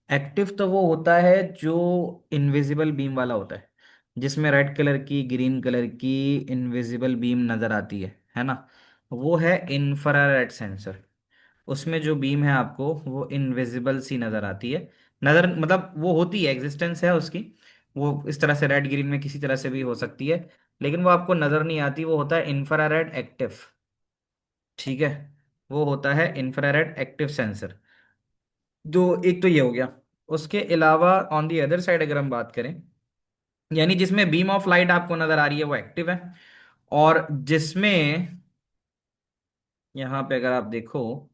एक्टिव तो वो होता है जो इनविजिबल बीम वाला होता है, जिसमें रेड कलर की, ग्रीन कलर की इनविजिबल बीम नजर आती है ना। वो है इंफ्रारेड सेंसर। उसमें जो बीम है आपको वो इनविजिबल सी नजर आती है। नजर मतलब वो होती है, एग्जिस्टेंस है उसकी। वो इस तरह से रेड ग्रीन में किसी तरह से भी हो सकती है, लेकिन वो आपको नजर नहीं आती। वो होता है इंफ्रारेड एक्टिव। ठीक है। वो होता है इंफ्रारेड एक्टिव सेंसर। जो एक तो ये हो गया। उसके अलावा ऑन दी अदर साइड अगर हम बात करें, यानी जिसमें बीम ऑफ लाइट आपको नजर आ रही है वो एक्टिव है। और जिसमें, यहां पे अगर आप देखो,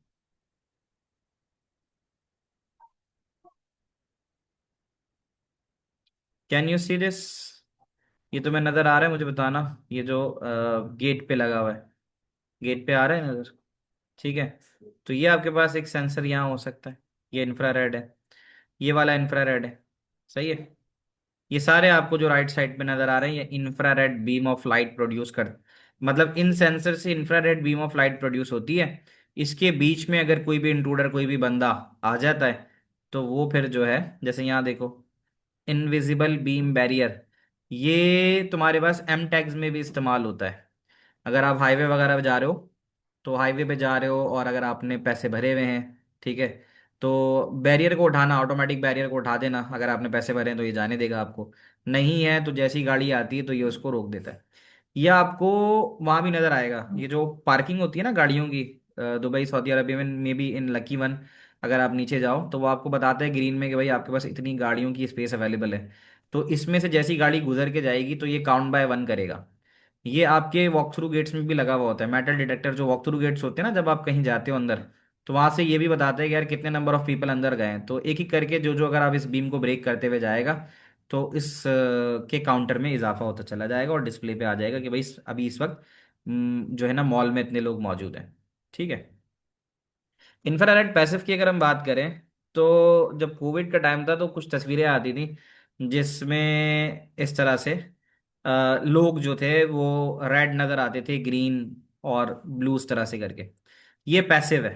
कैन यू सी दिस, ये तुम्हें नजर आ रहा है, मुझे बताना। ये जो गेट पे लगा हुआ है, गेट पे आ रहा है नजर? ठीक है। तो ये आपके पास एक सेंसर यहाँ हो सकता है। ये इंफ्रारेड है, ये वाला इंफ्रारेड है। सही है। ये सारे आपको जो राइट साइड पे नजर आ रहे हैं, ये infrared beam of light produce कर, मतलब इन सेंसर से infrared beam of light produce होती है। इसके बीच में अगर कोई भी इंट्रूडर, कोई भी बंदा आ जाता है, तो वो फिर जो है, जैसे यहाँ देखो, इनविजिबल बीम बैरियर, ये तुम्हारे पास एम टैग्स में भी इस्तेमाल होता है। अगर आप हाईवे वगैरह पे जा रहे हो, तो हाईवे पे जा रहे हो और अगर आपने पैसे भरे हुए हैं, ठीक है, तो बैरियर को उठाना, ऑटोमेटिक बैरियर को उठा देना। अगर आपने पैसे भरे हैं तो ये जाने देगा आपको, नहीं है तो जैसी गाड़ी आती है तो ये उसको रोक देता है। ये आपको वहां भी नजर आएगा, ये जो पार्किंग होती है ना गाड़ियों की, दुबई सऊदी अरबिया में, may be in lucky one, अगर आप नीचे जाओ तो वो आपको बताते हैं ग्रीन में कि भाई आपके पास इतनी गाड़ियों की स्पेस अवेलेबल है। तो इसमें से जैसी गाड़ी गुजर के जाएगी तो ये काउंट बाय वन करेगा। ये आपके वॉक थ्रू गेट्स में भी लगा हुआ होता है, मेटल डिटेक्टर जो वॉक थ्रू गेट्स होते हैं ना, जब आप कहीं जाते हो अंदर, तो वहां से ये भी बताते हैं कि यार कितने नंबर ऑफ पीपल अंदर गए हैं। तो एक एक करके जो जो, अगर आप इस बीम को ब्रेक करते हुए जाएगा, तो इस के काउंटर में इजाफा होता चला जाएगा और डिस्प्ले पे आ जाएगा कि भाई अभी इस वक्त जो है ना मॉल में इतने लोग मौजूद हैं। ठीक है। इंफ्रारेड पैसिव की अगर हम बात करें, तो जब कोविड का टाइम था तो कुछ तस्वीरें आती थी जिसमें इस तरह से लोग जो थे वो रेड नजर आते थे, ग्रीन और ब्लू इस तरह से करके। ये पैसिव है।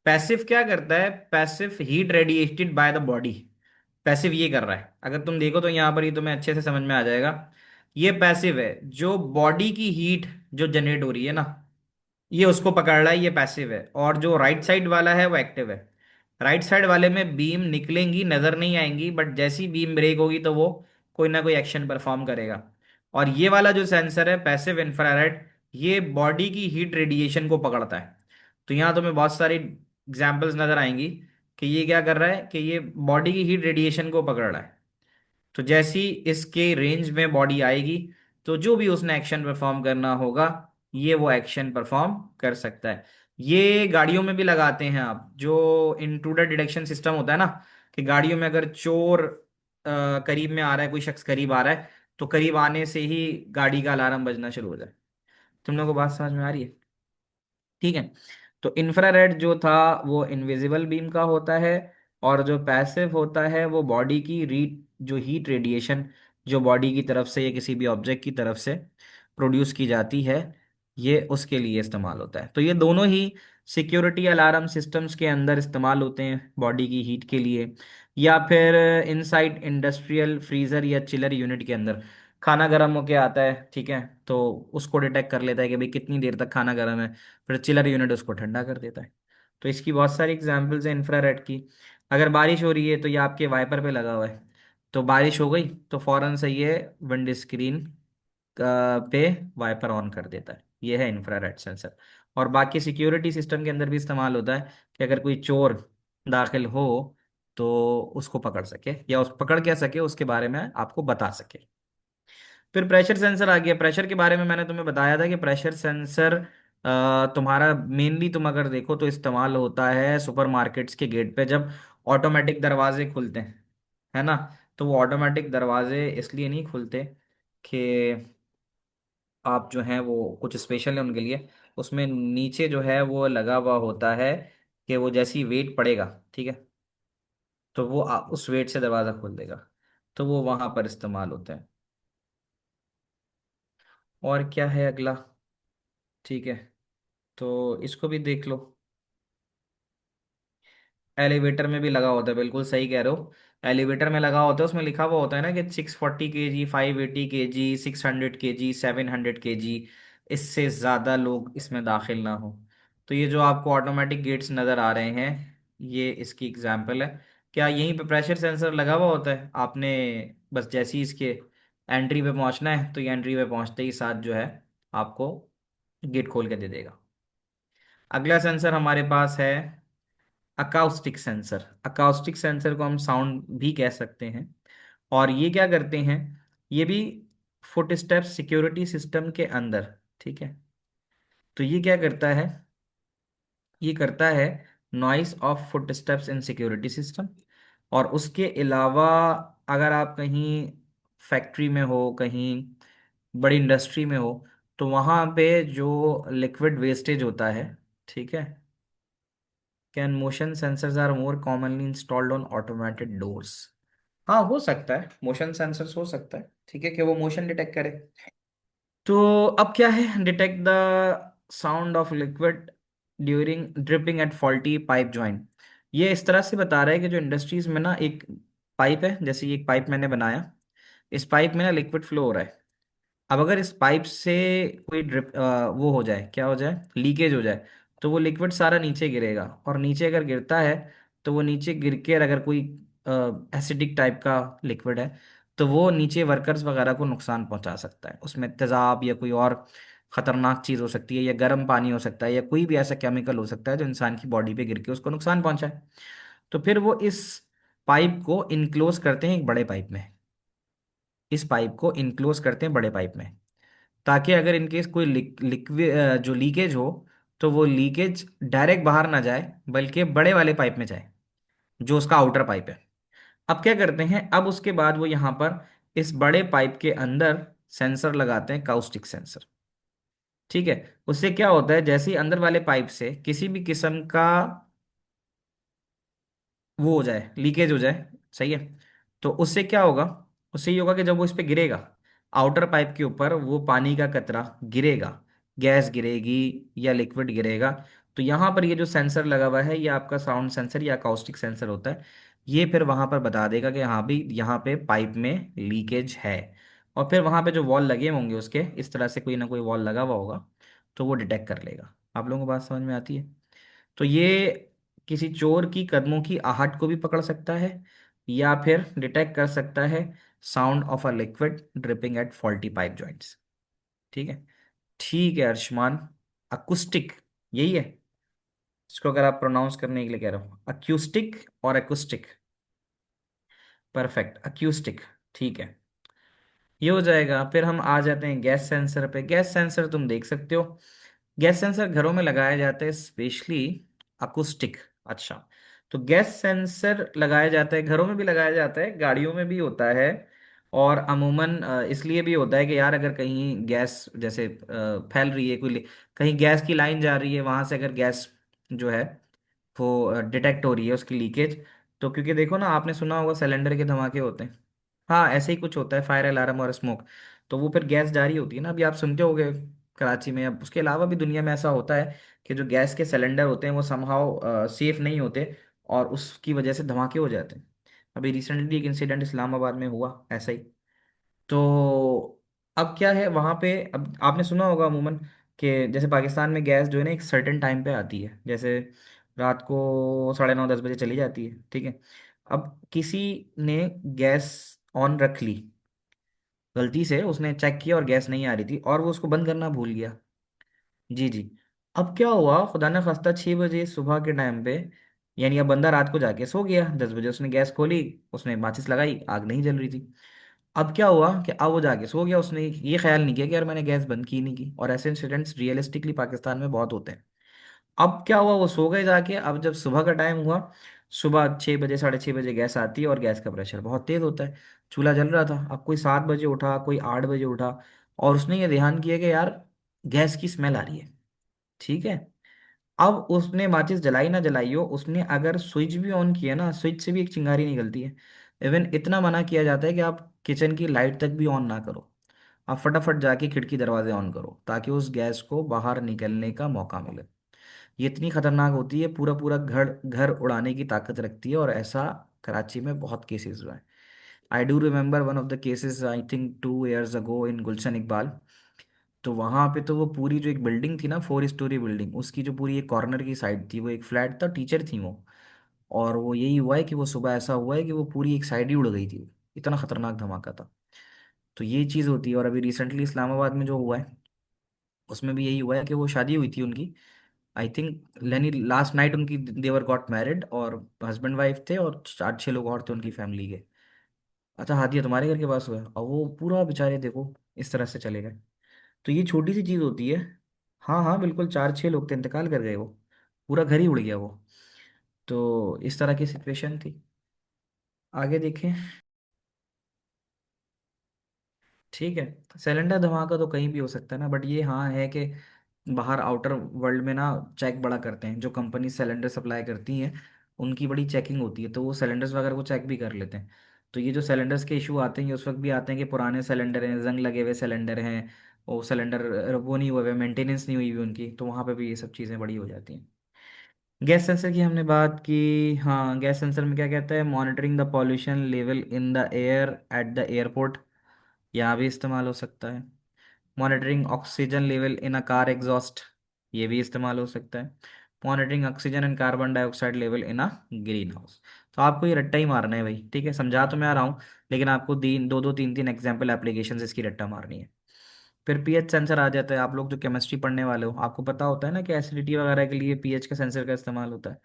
पैसिव क्या करता है? Passive heat radiated by the body. Passive ये कर रहा है, अगर तुम देखो तो यहाँ पर ही तुम्हें अच्छे से समझ में आ जाएगा। ये पैसिव है, जो बॉडी की हीट जो जनरेट हो रही है ना, ये उसको पकड़ रहा है, ये पैसिव है। और जो राइट साइड वाला है वो एक्टिव है। राइट साइड वाले में बीम निकलेंगी, नजर नहीं आएंगी, बट जैसी बीम ब्रेक होगी तो वो कोई ना कोई एक्शन परफॉर्म करेगा। और ये वाला जो सेंसर है पैसिव इंफ्रारेड, ये बॉडी की हीट रेडिएशन को पकड़ता है। तो यहाँ तुम्हें बहुत सारी एग्जाम्पल्स नजर आएंगी कि ये क्या कर रहा है, कि ये बॉडी की हीट रेडिएशन को पकड़ रहा है। तो जैसी इसके रेंज में बॉडी आएगी, तो जो भी उसने एक्शन परफॉर्म करना होगा, ये वो एक्शन परफॉर्म कर सकता है। ये गाड़ियों में भी लगाते हैं आप, जो इंट्रूडर डिटेक्शन सिस्टम होता है ना, कि गाड़ियों में अगर चोर करीब में आ रहा है, कोई शख्स करीब आ रहा है, तो करीब आने से ही गाड़ी का अलार्म बजना शुरू हो जाए। तुम लोगों को बात समझ में आ रही है? ठीक है। तो इंफ्रारेड जो था वो इनविजिबल बीम का होता है, और जो पैसिव होता है वो बॉडी की रीट जो हीट रेडिएशन जो बॉडी की तरफ से या किसी भी ऑब्जेक्ट की तरफ से प्रोड्यूस की जाती है, ये उसके लिए इस्तेमाल होता है। तो ये दोनों ही सिक्योरिटी अलार्म सिस्टम्स के अंदर इस्तेमाल होते हैं, बॉडी की हीट के लिए, या फिर इनसाइड इंडस्ट्रियल फ्रीजर या चिलर यूनिट के अंदर। खाना गर्म होके आता है, ठीक है, तो उसको डिटेक्ट कर लेता है कि भाई कितनी देर तक खाना गर्म है, फिर चिलर यूनिट उसको ठंडा कर देता है। तो इसकी बहुत सारी एग्जांपल्स हैं इंफ्रारेड की। अगर बारिश हो रही है तो ये आपके वाइपर पे लगा हुआ है, तो बारिश हो गई तो फौरन से ये विंड स्क्रीन पे वाइपर ऑन कर देता है। ये है इंफ्रारेड सेंसर। और बाकी सिक्योरिटी सिस्टम के अंदर भी इस्तेमाल होता है कि अगर कोई चोर दाखिल हो तो उसको पकड़ सके, या उस पकड़ क्या सके उसके बारे में आपको बता सके। फिर प्रेशर सेंसर आ गया। प्रेशर के बारे में मैंने तुम्हें बताया था कि प्रेशर सेंसर तुम्हारा मेनली, तुम अगर देखो तो इस्तेमाल होता है सुपरमार्केट्स के गेट पे, जब ऑटोमेटिक दरवाजे खुलते हैं, है ना। तो वो ऑटोमेटिक दरवाजे इसलिए नहीं खुलते कि आप जो हैं वो कुछ स्पेशल है उनके लिए, उसमें नीचे जो है वो लगा हुआ होता है कि वो जैसी वेट पड़ेगा, ठीक है, तो वो उस वेट से दरवाज़ा खोल देगा। तो वो वहां पर इस्तेमाल होते हैं। और क्या है अगला? ठीक है, तो इसको भी देख लो। एलिवेटर में भी लगा होता है, बिल्कुल सही कह रहे हो। एलिवेटर में लगा होता है, उसमें लिखा हुआ होता है ना कि 640 kg, 580 kg, 600 kg, 700 kg, इससे ज़्यादा लोग इसमें दाखिल ना हो। तो ये जो आपको ऑटोमेटिक गेट्स नज़र आ रहे हैं, ये इसकी एग्जाम्पल है। क्या यहीं पे प्रेशर सेंसर लगा हुआ होता है? आपने बस जैसे ही इसके एंट्री पे पहुंचना है, तो ये एंट्री पे पहुंचते ही साथ जो है आपको गेट खोल के दे देगा। अगला सेंसर हमारे पास है अकाउस्टिक सेंसर। अकाउस्टिक सेंसर को हम साउंड भी कह सकते हैं। और ये क्या करते हैं? ये भी फुट स्टेप सिक्योरिटी सिस्टम के अंदर, ठीक है। तो ये क्या करता है? ये करता है noise of foot steps in security system. और उसके अलावा अगर आप कहीं फैक्ट्री में हो, कहीं बड़ी इंडस्ट्री में हो, तो वहां पे जो लिक्विड वेस्टेज होता है, ठीक है, can motion sensors are more commonly installed on automated doors. हाँ, हो सकता है, मोशन सेंसर्स हो सकता है, ठीक है, कि वो मोशन डिटेक्ट करे। तो अब क्या है, detect the sound of liquid during dripping at faulty pipe joint. ये इस तरह से बता रहा है कि जो इंडस्ट्रीज में ना एक पाइप है, जैसे ये एक पाइप मैंने बनाया, इस पाइप में ना लिक्विड फ्लो हो रहा है। अब अगर इस पाइप से कोई ड्रिप वो हो जाए, क्या हो जाए, लीकेज हो जाए, तो वो लिक्विड सारा नीचे गिरेगा, और नीचे अगर गिरता है तो वो नीचे गिर के अगर कोई एसिडिक टाइप का लिक्विड है, तो वो नीचे वर्कर्स वगैरह को नुकसान पहुंचा सकता है। उसमें तेजाब या कोई और खतरनाक चीज़ हो सकती है, या गर्म पानी हो सकता है, या कोई भी ऐसा केमिकल हो सकता है जो इंसान की बॉडी पे गिर के उसको नुकसान पहुंचाए। तो फिर वो इस पाइप को इनक्लोज करते हैं एक बड़े पाइप में, इस पाइप को इनक्लोज करते हैं बड़े पाइप में, ताकि अगर इनकेस कोई लिक्विड जो लीकेज हो, तो वो लीकेज डायरेक्ट बाहर ना जाए, बल्कि बड़े वाले पाइप में जाए, जो उसका आउटर पाइप है। अब क्या करते हैं, अब उसके बाद वो यहाँ पर इस बड़े पाइप के अंदर सेंसर लगाते हैं, काउस्टिक सेंसर। ठीक है, उससे क्या होता है, जैसे ही अंदर वाले पाइप से किसी भी किस्म का वो हो जाए, लीकेज हो जाए, सही है, तो उससे क्या होगा, उससे ये होगा कि जब वो इस पे गिरेगा, आउटर पाइप के ऊपर वो पानी का कतरा गिरेगा, गैस गिरेगी या लिक्विड गिरेगा, तो यहाँ पर ये जो सेंसर लगा हुआ है, ये आपका साउंड सेंसर या अकाउस्टिक सेंसर होता है, ये फिर वहां पर बता देगा कि हाँ भी यहाँ पे पाइप में लीकेज है। और फिर वहां पे जो वॉल लगे होंगे उसके, इस तरह से कोई ना कोई वॉल लगा हुआ होगा, तो वो डिटेक्ट कर लेगा। आप लोगों को बात समझ में आती है? तो ये किसी चोर की कदमों की आहट को भी पकड़ सकता है, या फिर डिटेक्ट कर सकता है sound of a liquid dripping at faulty pipe joints. ठीक है, ठीक है अर्शमान, अकुस्टिक यही है, इसको अगर आप प्रोनाउंस करने के लिए कह रहे हो, अक्यूस्टिक और एकुस्टिक, परफेक्ट, अक्यूस्टिक, ठीक है, ये हो जाएगा। फिर हम आ जाते हैं गैस सेंसर पे। गैस सेंसर तुम देख सकते हो, गैस सेंसर घरों में लगाए जाते हैं, स्पेशली अकुस्टिक। अच्छा, तो गैस सेंसर लगाया जाता है, घरों में भी लगाया जाता है, गाड़ियों में भी होता है, और अमूमन इसलिए भी होता है कि यार अगर कहीं गैस जैसे फैल रही है, कहीं गैस की लाइन जा रही है, वहां से अगर गैस जो है वो डिटेक्ट हो रही है, उसकी लीकेज, तो क्योंकि देखो ना, आपने सुना होगा सिलेंडर के धमाके होते हैं, हाँ ऐसे ही कुछ होता है, फायर अलार्म और स्मोक, तो वो फिर गैस जारी होती है ना, अभी आप सुनते होगे कराची में, अब उसके अलावा भी दुनिया में ऐसा होता है कि जो गैस के सिलेंडर होते हैं वो समहाउ सेफ नहीं होते, और उसकी वजह से धमाके हो जाते हैं। अभी रिसेंटली एक इंसिडेंट इस्लामाबाद में हुआ ऐसा ही। तो अब क्या है वहाँ पे, अब आपने सुना होगा अमूमन कि जैसे पाकिस्तान में गैस जो है ना एक सर्टेन टाइम पे आती है, जैसे रात को 9:30 10 बजे चली जाती है, ठीक है। अब किसी ने गैस ऑन रख ली, गलती से उसने चेक किया और गैस नहीं आ रही थी, और वो उसको बंद करना भूल गया। जी जी। अब क्या हुआ, खुदा न खास्ता 6 बजे सुबह के टाइम पे, यानी अब बंदा रात को जाके सो गया, 10 बजे उसने गैस खोली, उसने माचिस लगाई, आग नहीं जल रही थी। अब क्या हुआ कि अब वो जाके सो गया, उसने ये ख्याल नहीं किया कि यार मैंने गैस बंद की नहीं की, और ऐसे इंसिडेंट्स रियलिस्टिकली पाकिस्तान में बहुत होते हैं। अब क्या हुआ, वो सो गए जाके, अब जब सुबह का टाइम हुआ, सुबह 6 बजे 6:30 बजे गैस आती है, और गैस का प्रेशर बहुत तेज होता है, चूल्हा जल रहा था। अब कोई 7 बजे उठा, कोई 8 बजे उठा, और उसने ये ध्यान किया कि यार गैस की स्मेल आ रही है, ठीक है। अब उसने माचिस जलाई ना जलाई हो, उसने अगर स्विच भी ऑन किया ना, स्विच से भी एक चिंगारी निकलती है। इवन इतना मना किया जाता है कि आप किचन की लाइट तक भी ऑन ना करो, आप फटाफट जाके खिड़की दरवाजे ऑन करो, ताकि उस गैस को बाहर निकलने का मौका मिले। ये इतनी खतरनाक होती है, पूरा पूरा घर घर उड़ाने की ताकत रखती है, और ऐसा कराची में बहुत केसेस हुआ है। I do remember one of the cases, I think 2 years अगो इन गुलशन इकबाल। तो वहां पे तो वो पूरी जो एक बिल्डिंग थी ना, 4 स्टोरी बिल्डिंग, उसकी जो पूरी एक कॉर्नर की साइड थी, वो एक फ्लैट था, टीचर थी वो, और वो यही हुआ है कि वो सुबह ऐसा हुआ है कि वो पूरी एक साइड ही उड़ गई थी, इतना खतरनाक धमाका था। तो ये चीज़ होती है। और अभी रिसेंटली इस्लामाबाद में जो हुआ है, उसमें भी यही हुआ है कि वो शादी हुई थी उनकी, आई थिंक लेनी लास्ट नाइट उनकी, देवर गॉट मैरिड, और हस्बैंड वाइफ थे, और 4 6 लोग और थे उनकी फैमिली के। अच्छा, हादिया तुम्हारे घर के पास हुआ है, और वो पूरा बेचारे देखो इस तरह से चले गए। तो ये छोटी सी चीज होती है। हाँ हाँ बिल्कुल, 4 6 लोग थे, इंतकाल कर गए वो, पूरा घर ही उड़ गया वो। तो इस तरह की सिचुएशन थी। आगे देखें। ठीक है। सिलेंडर धमाका तो कहीं भी हो सकता है ना, बट ये हाँ है कि बाहर आउटर वर्ल्ड में ना चेक बड़ा करते हैं, जो कंपनी सिलेंडर सप्लाई करती हैं उनकी बड़ी चेकिंग होती है, तो वो सिलेंडर्स वगैरह को चेक भी कर लेते हैं। तो ये जो सिलेंडर्स के इशू आते हैं ये उस वक्त भी आते हैं कि पुराने सिलेंडर हैं, जंग लगे हुए सिलेंडर हैं, वो सिलेंडर वो नहीं हुए हुए, मेंटेनेंस नहीं हुई हुई उनकी, तो वहाँ पे भी ये सब चीज़ें बड़ी हो जाती हैं। गैस सेंसर की हमने बात की। हाँ, गैस सेंसर में क्या कहता है, monitoring the pollution level in the air at the airport, यहाँ भी इस्तेमाल हो सकता है। Monitoring oxygen level in a car exhaust, ये भी इस्तेमाल हो सकता है। Monitoring oxygen and carbon dioxide level in a green house. तो आपको ये रट्टा ही मारना है भाई, ठीक है, समझा तो मैं आ रहा हूँ, लेकिन आपको तीन दो दो तीन तीन एग्जाम्पल एप्लीकेशन इसकी रट्टा मारनी है। फिर पीएच सेंसर आ जाता है। आप लोग जो केमिस्ट्री पढ़ने वाले हो आपको पता होता है ना कि एसिडिटी वगैरह के लिए पीएच का सेंसर का इस्तेमाल होता है।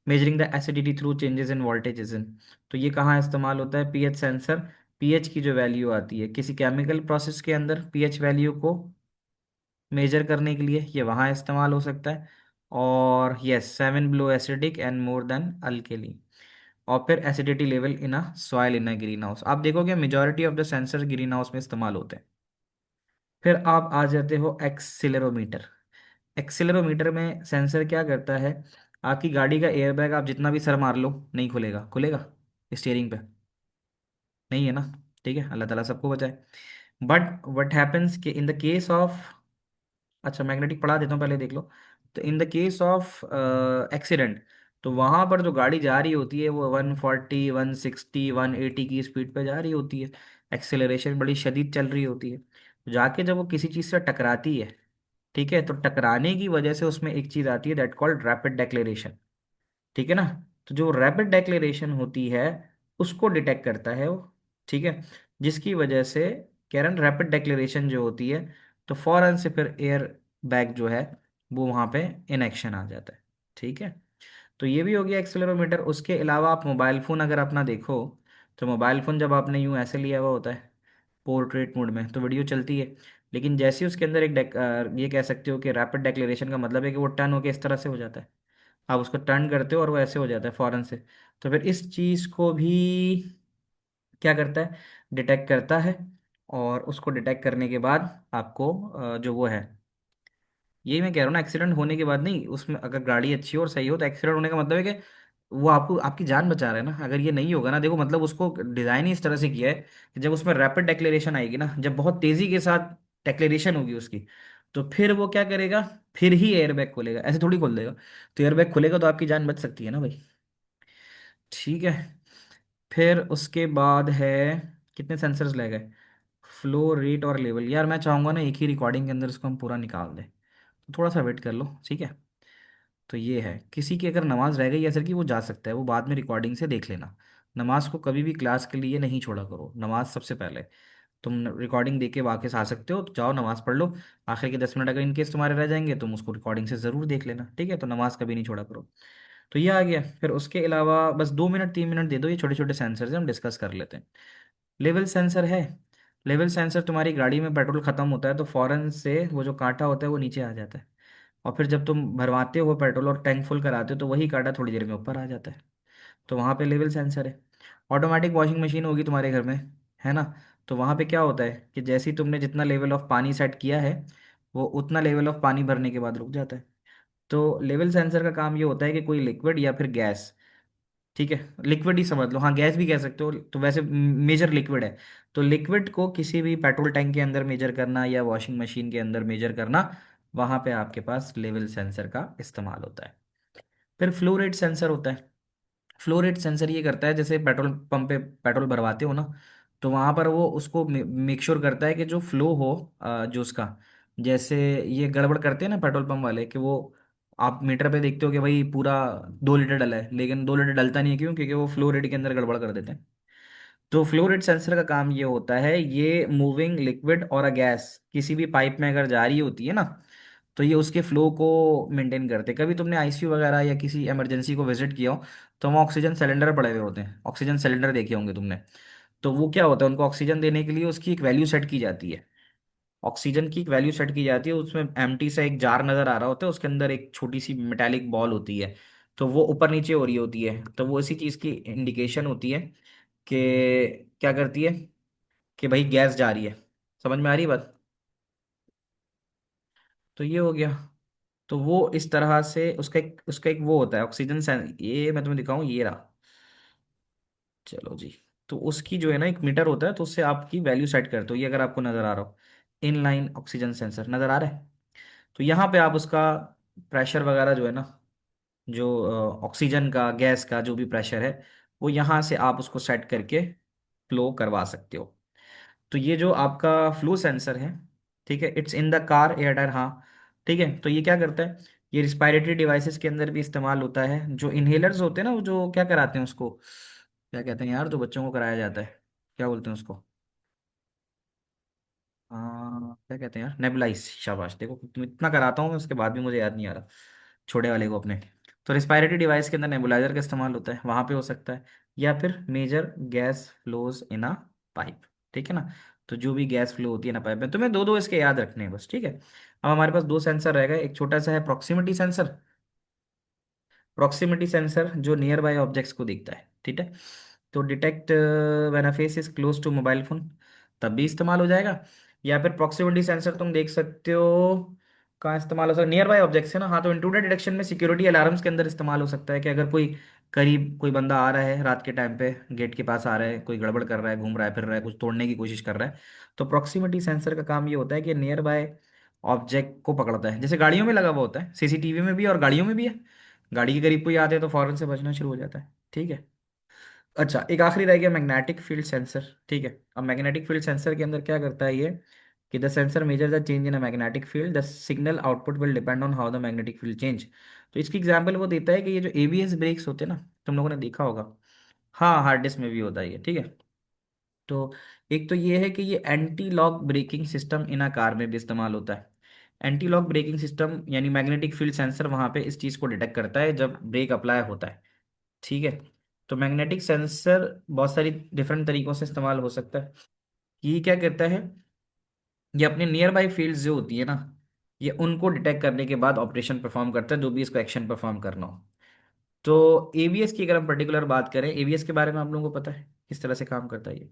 Measuring the acidity through changes in voltages in, तो ये कहाँ इस्तेमाल होता है पीएच सेंसर, पीएच की जो वैल्यू आती है किसी केमिकल प्रोसेस के अंदर, पीएच वैल्यू को मेजर करने के लिए ये वहाँ इस्तेमाल हो सकता है। और yes, 7 below acidic and more than अल्केली। और फिर acidity level in a soil in a green house, आप देखोगे majority of the sensor greenhouse में इस्तेमाल होते हैं। फिर आप आ जाते हो एक्सीलरोमीटर। एक्सीलरोमीटर में सेंसर क्या करता है, आपकी गाड़ी का एयरबैग आप जितना भी सर मार लो नहीं खुलेगा, खुलेगा स्टीयरिंग पे, नहीं है ना, ठीक है, अल्लाह ताला सबको बचाए। बट व्हाट हैपेंस कि इन द केस ऑफ, अच्छा मैग्नेटिक पढ़ा देता हूँ पहले देख लो। तो in the case of accident, तो वहां पर जो गाड़ी जा रही होती है वो 140 160 180 की स्पीड पे जा रही होती है, एक्सेलरेशन बड़ी शदीद चल रही होती है, तो जाके जब वो किसी चीज से टकराती है, ठीक है, तो टकराने की वजह से उसमें एक चीज आती है दैट कॉल्ड रैपिड डेक्लेरेशन, ठीक है ना। तो जो रैपिड डेक्लेरेशन होती है उसको डिटेक्ट करता है वो, ठीक है, जिसकी वजह से कैरन रैपिड डेक्लेरेशन जो होती है, तो फौरन से फिर एयर बैग जो है वो वहाँ पे इन एक्शन आ जाता है, ठीक है। तो ये भी हो गया एक्सेलरोमीटर। उसके अलावा आप मोबाइल फ़ोन अगर अपना देखो, तो मोबाइल फ़ोन जब आपने यूँ ऐसे लिया हुआ होता है पोर्ट्रेट मोड में तो वीडियो चलती है, लेकिन जैसे ही उसके अंदर ये कह सकते हो कि रैपिड डेक्लेरेशन का मतलब है कि वो टर्न होकर इस तरह से हो जाता है, आप उसको टर्न करते हो और वो ऐसे हो जाता है फौरन से। तो फिर इस चीज़ को भी क्या करता है, डिटेक्ट करता है, और उसको डिटेक्ट करने के बाद आपको जो वो है, यही मैं कह रहा हूँ ना, एक्सीडेंट होने के बाद नहीं, उसमें अगर गाड़ी अच्छी हो और सही हो तो एक्सीडेंट होने का मतलब है कि वो आपको आपकी जान बचा रहा है ना। अगर ये नहीं होगा ना, देखो मतलब उसको डिज़ाइन ही इस तरह से किया है कि जब उसमें रैपिड डेक्लेरेशन आएगी ना, जब बहुत तेज़ी के साथ डेक्लेरेशन होगी उसकी, तो फिर वो क्या करेगा, फिर ही एयरबैग खोलेगा, ऐसे थोड़ी खोल देगा। तो एयरबैग खुलेगा तो आपकी जान बच सकती है ना भाई, ठीक है। फिर उसके बाद है, कितने सेंसर्स ले गए, फ्लो रेट और लेवल, यार मैं चाहूंगा ना एक ही रिकॉर्डिंग के अंदर इसको हम पूरा निकाल दें, तो थोड़ा सा वेट कर लो, ठीक है। तो ये है, किसी की अगर नमाज रह गई असल की वो जा सकता है, वो बाद में रिकॉर्डिंग से देख लेना। नमाज को कभी भी क्लास के लिए नहीं छोड़ा करो, नमाज सबसे पहले। तुम रिकॉर्डिंग देख के वापस आ सकते हो तो जाओ नमाज पढ़ लो, आखिर के 10 मिनट अगर इनकेस तुम्हारे रह जाएंगे तुम उसको रिकॉर्डिंग से ज़रूर देख लेना, ठीक है, तो नमाज कभी नहीं छोड़ा करो। तो ये आ गया। फिर उसके अलावा बस 2 मिनट 3 मिनट दे दो, ये छोटे छोटे सेंसर हम डिस्कस कर लेते हैं। लेवल सेंसर है। लेवल सेंसर, तुम्हारी गाड़ी में पेट्रोल खत्म होता है तो फौरन से वो जो कांटा होता है वो नीचे आ जाता है, और फिर जब तुम भरवाते हो पेट्रोल और टैंक फुल कराते हो तो वही कांटा थोड़ी देर में ऊपर आ जाता है, तो वहाँ पे लेवल सेंसर है। ऑटोमेटिक वॉशिंग मशीन होगी तुम्हारे घर में, है ना, तो वहाँ पे क्या होता है कि जैसे ही तुमने जितना लेवल ऑफ पानी सेट किया है वो उतना लेवल ऑफ पानी भरने के बाद रुक जाता है। तो लेवल सेंसर का काम ये होता है कि कोई लिक्विड या फिर गैस, ठीक है, लिक्विड ही समझ लो, हाँ गैस भी कह सकते हो, तो वैसे मेजर लिक्विड है, तो लिक्विड को किसी भी पेट्रोल टैंक के अंदर मेजर करना या वॉशिंग मशीन के अंदर मेजर करना, वहाँ पे आपके पास लेवल सेंसर का इस्तेमाल होता है। फिर फ्लो रेट सेंसर होता है। फ्लो रेट सेंसर ये करता है, जैसे पेट्रोल पंप पे पेट्रोल भरवाते हो ना, तो वहाँ पर वो उसको मेक श्योर करता है कि जो फ्लो हो, जो उसका, जैसे ये गड़बड़ करते हैं ना पेट्रोल पंप वाले कि वो, आप मीटर पे देखते हो कि भाई पूरा 2 लीटर डला है, लेकिन 2 लीटर डलता नहीं है, क्यों, क्योंकि वो फ्लो रेट के अंदर गड़बड़ कर देते हैं। तो फ्लो रेट सेंसर का काम ये होता है, ये मूविंग लिक्विड और अ गैस किसी भी पाइप में अगर जा रही होती है ना, तो ये उसके फ्लो को मेंटेन करते हैं। कभी तुमने आईसीयू वगैरह या किसी इमरजेंसी को विजिट किया हो तो वहाँ ऑक्सीजन सिलेंडर पड़े हुए होते हैं, ऑक्सीजन सिलेंडर देखे होंगे तुमने। तो वो क्या होता है, उनको ऑक्सीजन देने के लिए उसकी एक वैल्यू सेट की जाती है, ऑक्सीजन की एक वैल्यू सेट की जाती है, उसमें एम्प्टी सा एक जार नजर आ रहा होता है, उसके अंदर एक छोटी सी मेटालिक बॉल होती है, तो वो ऊपर नीचे हो रही होती है, तो वो इसी चीज़ की इंडिकेशन होती है कि क्या करती है कि भाई गैस जा रही है, समझ में आ रही बात? तो ये हो गया। तो वो इस तरह से उसका एक वो होता है ऑक्सीजन सेंस, ये मैं तुम्हें दिखाऊं, ये रहा। चलो जी। तो उसकी जो है ना एक मीटर होता है, तो उससे आपकी वैल्यू सेट करते हो, ये अगर आपको नजर आ रहा हो, इन लाइन ऑक्सीजन सेंसर नजर आ रहा है। तो यहाँ पे आप उसका प्रेशर वगैरह जो है ना, जो ऑक्सीजन का गैस का जो भी प्रेशर है, वो यहाँ से आप उसको सेट करके फ्लो करवा सकते हो। तो ये जो आपका फ्लो सेंसर है, ठीक है, it's in the car air tyre, हाँ। ठीक है, तो ये क्या करता है, ये रिस्पायरेटरी डिवाइसेस के अंदर भी इस्तेमाल होता है। जो इनहेलर्स होते हैं ना, वो जो क्या कराते हैं उसको, क्या कहते हैं यार, जो बच्चों को कराया जाता है, क्या बोलते हैं उसको, क्या कहते हैं यार, नेबुलाइज। शाबाश, देखो तुम इतना कराता हूँ मैं, उसके बाद भी मुझे याद नहीं आ रहा, छोटे वाले को अपने। तो रिस्पायरेटरी डिवाइस के अंदर नेबुलाइजर का इस्तेमाल होता है, वहां पे हो सकता है। या फिर measure gas flows in a pipe, ठीक है ना। तो जो भी गैस फ्लो होती है ना पाइप में, तुम्हें दो दो इसके याद रखने हैं बस, ठीक है। अब हमारे पास दो सेंसर रहेगा, एक छोटा सा है प्रॉक्सिमिटी सेंसर। प्रॉक्सिमिटी सेंसर जो नियर बाय ऑब्जेक्ट्स को देखता है, ठीक है। तो detect when a face is close to mobile phone, तब भी इस्तेमाल हो जाएगा। या फिर प्रॉक्सिमिटी सेंसर तुम देख सकते हो कहाँ इस्तेमाल हो सकता है, नियर बाय ऑब्जेक्ट्स है ना, हाँ। तो इंट्रूडर डिटेक्शन में सिक्योरिटी अलार्म्स के अंदर इस्तेमाल हो सकता है, कि अगर कोई करीब कोई बंदा आ रहा है रात के टाइम पे, गेट के पास आ रहा है, कोई गड़बड़ कर रहा है, घूम रहा है फिर रहा है, कुछ तोड़ने की कोशिश कर रहा है, तो प्रॉक्सिमिटी सेंसर का काम ये होता है कि नियर बाय ऑब्जेक्ट को पकड़ता है। जैसे गाड़ियों में लगा हुआ होता है, सीसीटीवी में भी और गाड़ियों में भी है। गाड़ी के करीब कोई आते हैं तो फौरन से बजना शुरू हो जाता है, ठीक है। अच्छा, एक आखिरी रह गया मैग्नेटिक फील्ड सेंसर, ठीक है। अब मैग्नेटिक फील्ड सेंसर के अंदर क्या करता है ये, कि the sensor measure the change in a magnetic field, the signal output will depend on how the magnetic field change. तो इसकी एग्जांपल वो देता है कि ये जो एबीएस ब्रेक्स होते हैं ना, तुम लोगों ने देखा होगा, हाँ, हार्ड डिस्क में भी होता है ये, ठीक है। तो एक तो ये है कि ये anti lock braking system in a car में भी इस्तेमाल होता है। एंटी लॉक ब्रेकिंग सिस्टम यानी मैग्नेटिक फील्ड सेंसर वहां पे इस चीज को डिटेक्ट करता है जब ब्रेक अप्लाई होता है, ठीक है। तो मैग्नेटिक सेंसर बहुत सारी डिफरेंट तरीकों से इस्तेमाल हो सकता है। ये क्या करता है, ये अपने नियर बाई फील्ड्स जो होती है ना, ये उनको डिटेक्ट करने के बाद ऑपरेशन परफॉर्म करता है, जो भी इसको एक्शन परफॉर्म करना हो। तो एबीएस की अगर हम पर्टिकुलर बात करें, एबीएस के बारे में आप लोगों को पता है किस तरह से काम करता है ये,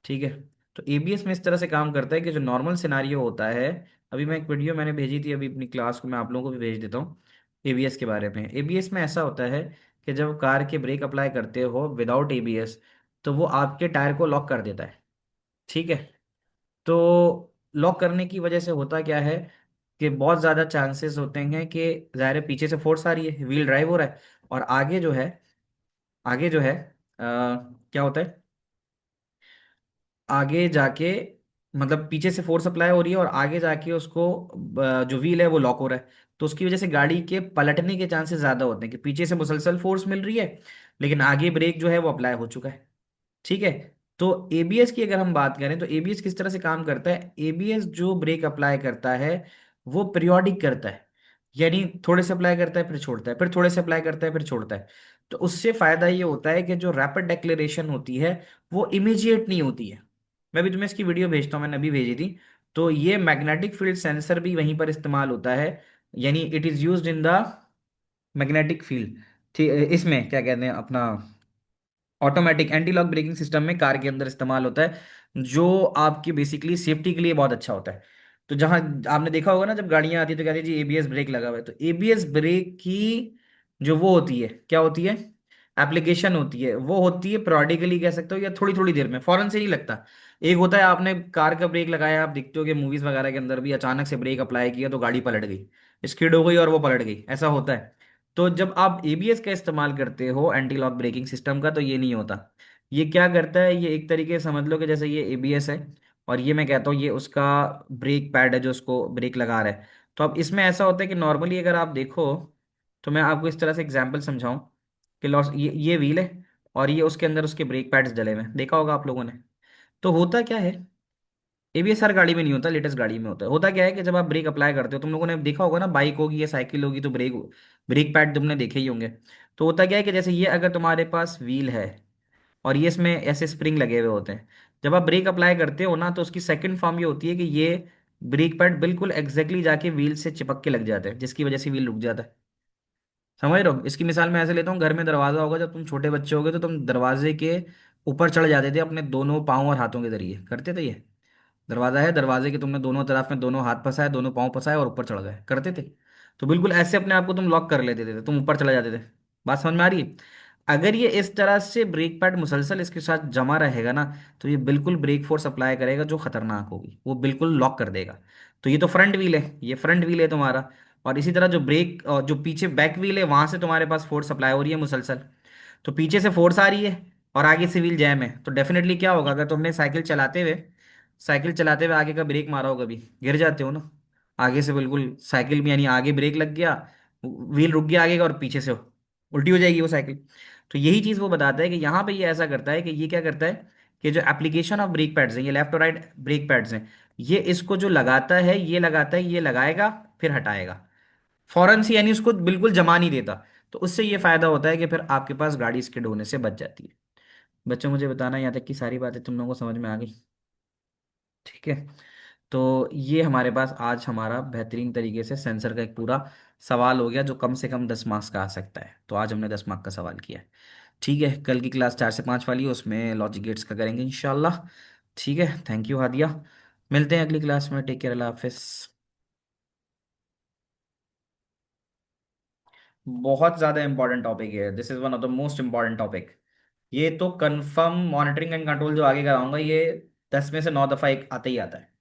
ठीक है। तो एबीएस में इस तरह से काम करता है कि जो नॉर्मल सिनारियो होता है, अभी मैं एक वीडियो मैंने भेजी थी अभी अपनी क्लास को, मैं आप लोगों को भी भेज देता हूँ एबीएस के बारे में। एबीएस में ऐसा होता है कि जब कार के ब्रेक अप्लाई करते हो विदाउट एबीएस, तो वो आपके टायर को लॉक कर देता है, ठीक है। तो लॉक करने की वजह से होता क्या है, कि बहुत ज़्यादा चांसेस होते हैं कि ज़ाहिर है पीछे से फोर्स आ रही है, व्हील ड्राइव हो रहा है, और आगे जो है क्या होता है, आगे जाके, मतलब पीछे से फोर्स अप्लाई हो रही है और आगे जाके उसको जो व्हील है वो लॉक हो रहा है। तो उसकी वजह से गाड़ी के पलटने के चांसेस ज्यादा होते हैं, कि पीछे से मुसलसल फोर्स मिल रही है लेकिन आगे ब्रेक जो है वो अप्लाई हो चुका है, ठीक है। तो एबीएस की अगर हम बात करें, तो एबीएस किस तरह से काम करता है, एबीएस जो ब्रेक अप्लाई करता है वो पीरियोडिक करता है, यानी थोड़े से अप्लाई करता है फिर छोड़ता है, फिर थोड़े से अप्लाई करता है फिर छोड़ता है। तो उससे फायदा ये होता है कि जो रैपिड डेक्लेरेशन होती है वो इमीजिएट नहीं होती है। मैं भी तुम्हें इसकी वीडियो भेजता हूँ, मैंने अभी भेजी थी। तो ये मैग्नेटिक फील्ड सेंसर भी वहीं पर इस्तेमाल होता है, यानी it is used in the magnetic field, ठीक। इसमें क्या कहते हैं अपना, automatic anti lock braking system में कार के अंदर इस्तेमाल होता है, जो आपकी बेसिकली सेफ्टी के लिए बहुत अच्छा होता है। तो जहां आपने देखा होगा ना, जब गाड़ियां आती है तो कहती है जी एबीएस ब्रेक लगा हुआ है, तो एबीएस ब्रेक की जो वो होती है, क्या होती है, एप्लीकेशन होती है, वो होती है प्रोडिकली कह सकते हो, या थोड़ी थोड़ी देर में, फौरन से नहीं लगता। एक होता है आपने कार का ब्रेक लगाया, आप देखते हो कि मूवीज वगैरह के अंदर भी अचानक से ब्रेक अप्लाई किया तो गाड़ी पलट गई, स्किड हो गई और वो पलट गई, ऐसा होता है। तो जब आप एबीएस का इस्तेमाल करते हो एंटी लॉक ब्रेकिंग सिस्टम का, तो ये नहीं होता। ये क्या करता है, ये एक तरीके से समझ लो कि जैसे ये एबीएस है, और ये मैं कहता हूँ ये उसका ब्रेक पैड है जो उसको ब्रेक लगा रहा है। तो अब इसमें ऐसा होता है कि नॉर्मली अगर आप देखो, तो मैं आपको इस तरह से एग्जांपल समझाऊं, कि लॉस ये व्हील है, और ये उसके अंदर उसके ब्रेक पैड्स डले हुए हैं, देखा होगा आप लोगों ने। तो होता क्या है, एबीएस हर गाड़ी में नहीं होता, लेटेस्ट गाड़ी में होता है। होता क्या है कि जब आप ब्रेक अप्लाई करते हो, तुम लोगों ने देखा होगा ना, बाइक होगी या साइकिल होगी तो ब्रेक ब्रेक पैड तुमने देखे ही होंगे। तो होता क्या है कि जैसे ये अगर तुम्हारे पास व्हील है और ये इसमें ऐसे स्प्रिंग लगे हुए होते हैं, जब आप ब्रेक अप्लाई करते हो ना, तो उसकी सेकंड फॉर्म ये होती है कि ये ब्रेक पैड बिल्कुल एग्जैक्टली जाके व्हील से चिपक के लग जाते हैं, जिसकी वजह से व्हील रुक जाता है। समझ रहे हो, इसकी मिसाल मैं ऐसे लेता हूँ, घर में दरवाजा होगा, जब तुम छोटे बच्चे होगे तो तुम दरवाजे के ऊपर चढ़ जाते थे अपने दोनों पाँव और हाथों के जरिए, करते थे ये। दरवाजा है, दरवाजे के तुमने दोनों तरफ में दोनों हाथ फंसाए, दोनों पाँव फंसाए और ऊपर चढ़ गए, करते थे? तो बिल्कुल ऐसे अपने आप को तुम लॉक कर लेते थे, तुम ऊपर चले जाते थे। बात समझ में आ रही है? अगर ये इस तरह से ब्रेक पैड मुसलसल इसके साथ जमा रहेगा ना, तो ये बिल्कुल ब्रेक फोर्स अप्लाई करेगा जो खतरनाक होगी, वो बिल्कुल लॉक कर देगा। तो ये तो फ्रंट व्हील है, ये फ्रंट व्हील है तुम्हारा। और इसी तरह जो ब्रेक और जो पीछे बैक व्हील है, वहां से तुम्हारे पास फोर्स अप्लाई हो रही है मुसलसल। तो पीछे से फोर्स आ रही है और आगे से व्हील जैम है, तो डेफिनेटली क्या होगा, अगर तुमने साइकिल चलाते हुए आगे का ब्रेक मारा हो, कभी गिर जाते हो ना। आगे से बिल्कुल साइकिल में, यानी आगे ब्रेक लग गया, व्हील रुक गया आगे का, और पीछे से उल्टी हो जाएगी वो साइकिल। तो यही चीज वो बताता है कि यहाँ पे ये ऐसा करता है कि ये क्या करता है, कि जो एप्लीकेशन ऑफ ब्रेक पैड्स हैं, ये लेफ्ट और राइट ब्रेक पैड्स हैं, ये इसको जो लगाता है, ये लगाता है, ये लगाएगा, फिर हटाएगा फौरन से, यानी उसको बिल्कुल जमा नहीं देता। तो उससे ये फायदा होता है कि फिर आपके पास गाड़ी स्किड होने से बच जाती है। बच्चों, मुझे बताना यहाँ तक की सारी बातें तुम लोगों को समझ में आ गई? ठीक है। तो ये हमारे पास आज हमारा बेहतरीन तरीके से सेंसर का एक पूरा सवाल हो गया, जो कम से कम 10 मार्क्स का आ सकता है। तो आज हमने 10 मार्क का सवाल किया है। ठीक है, कल की क्लास 4 से 5 वाली है, उसमें लॉजिक गेट्स का करेंगे इंशाल्लाह। ठीक है, थैंक यू हादिया। मिलते हैं अगली क्लास में, टेक केयर, अल्लाह हाफिज। बहुत ज़्यादा इंपॉर्टेंट टॉपिक है, this is one of the most important topic. ये तो कंफर्म, मॉनिटरिंग एंड कंट्रोल जो आगे कराऊंगा, ये 10 में से 9 दफ़ा एक आते ही आता है।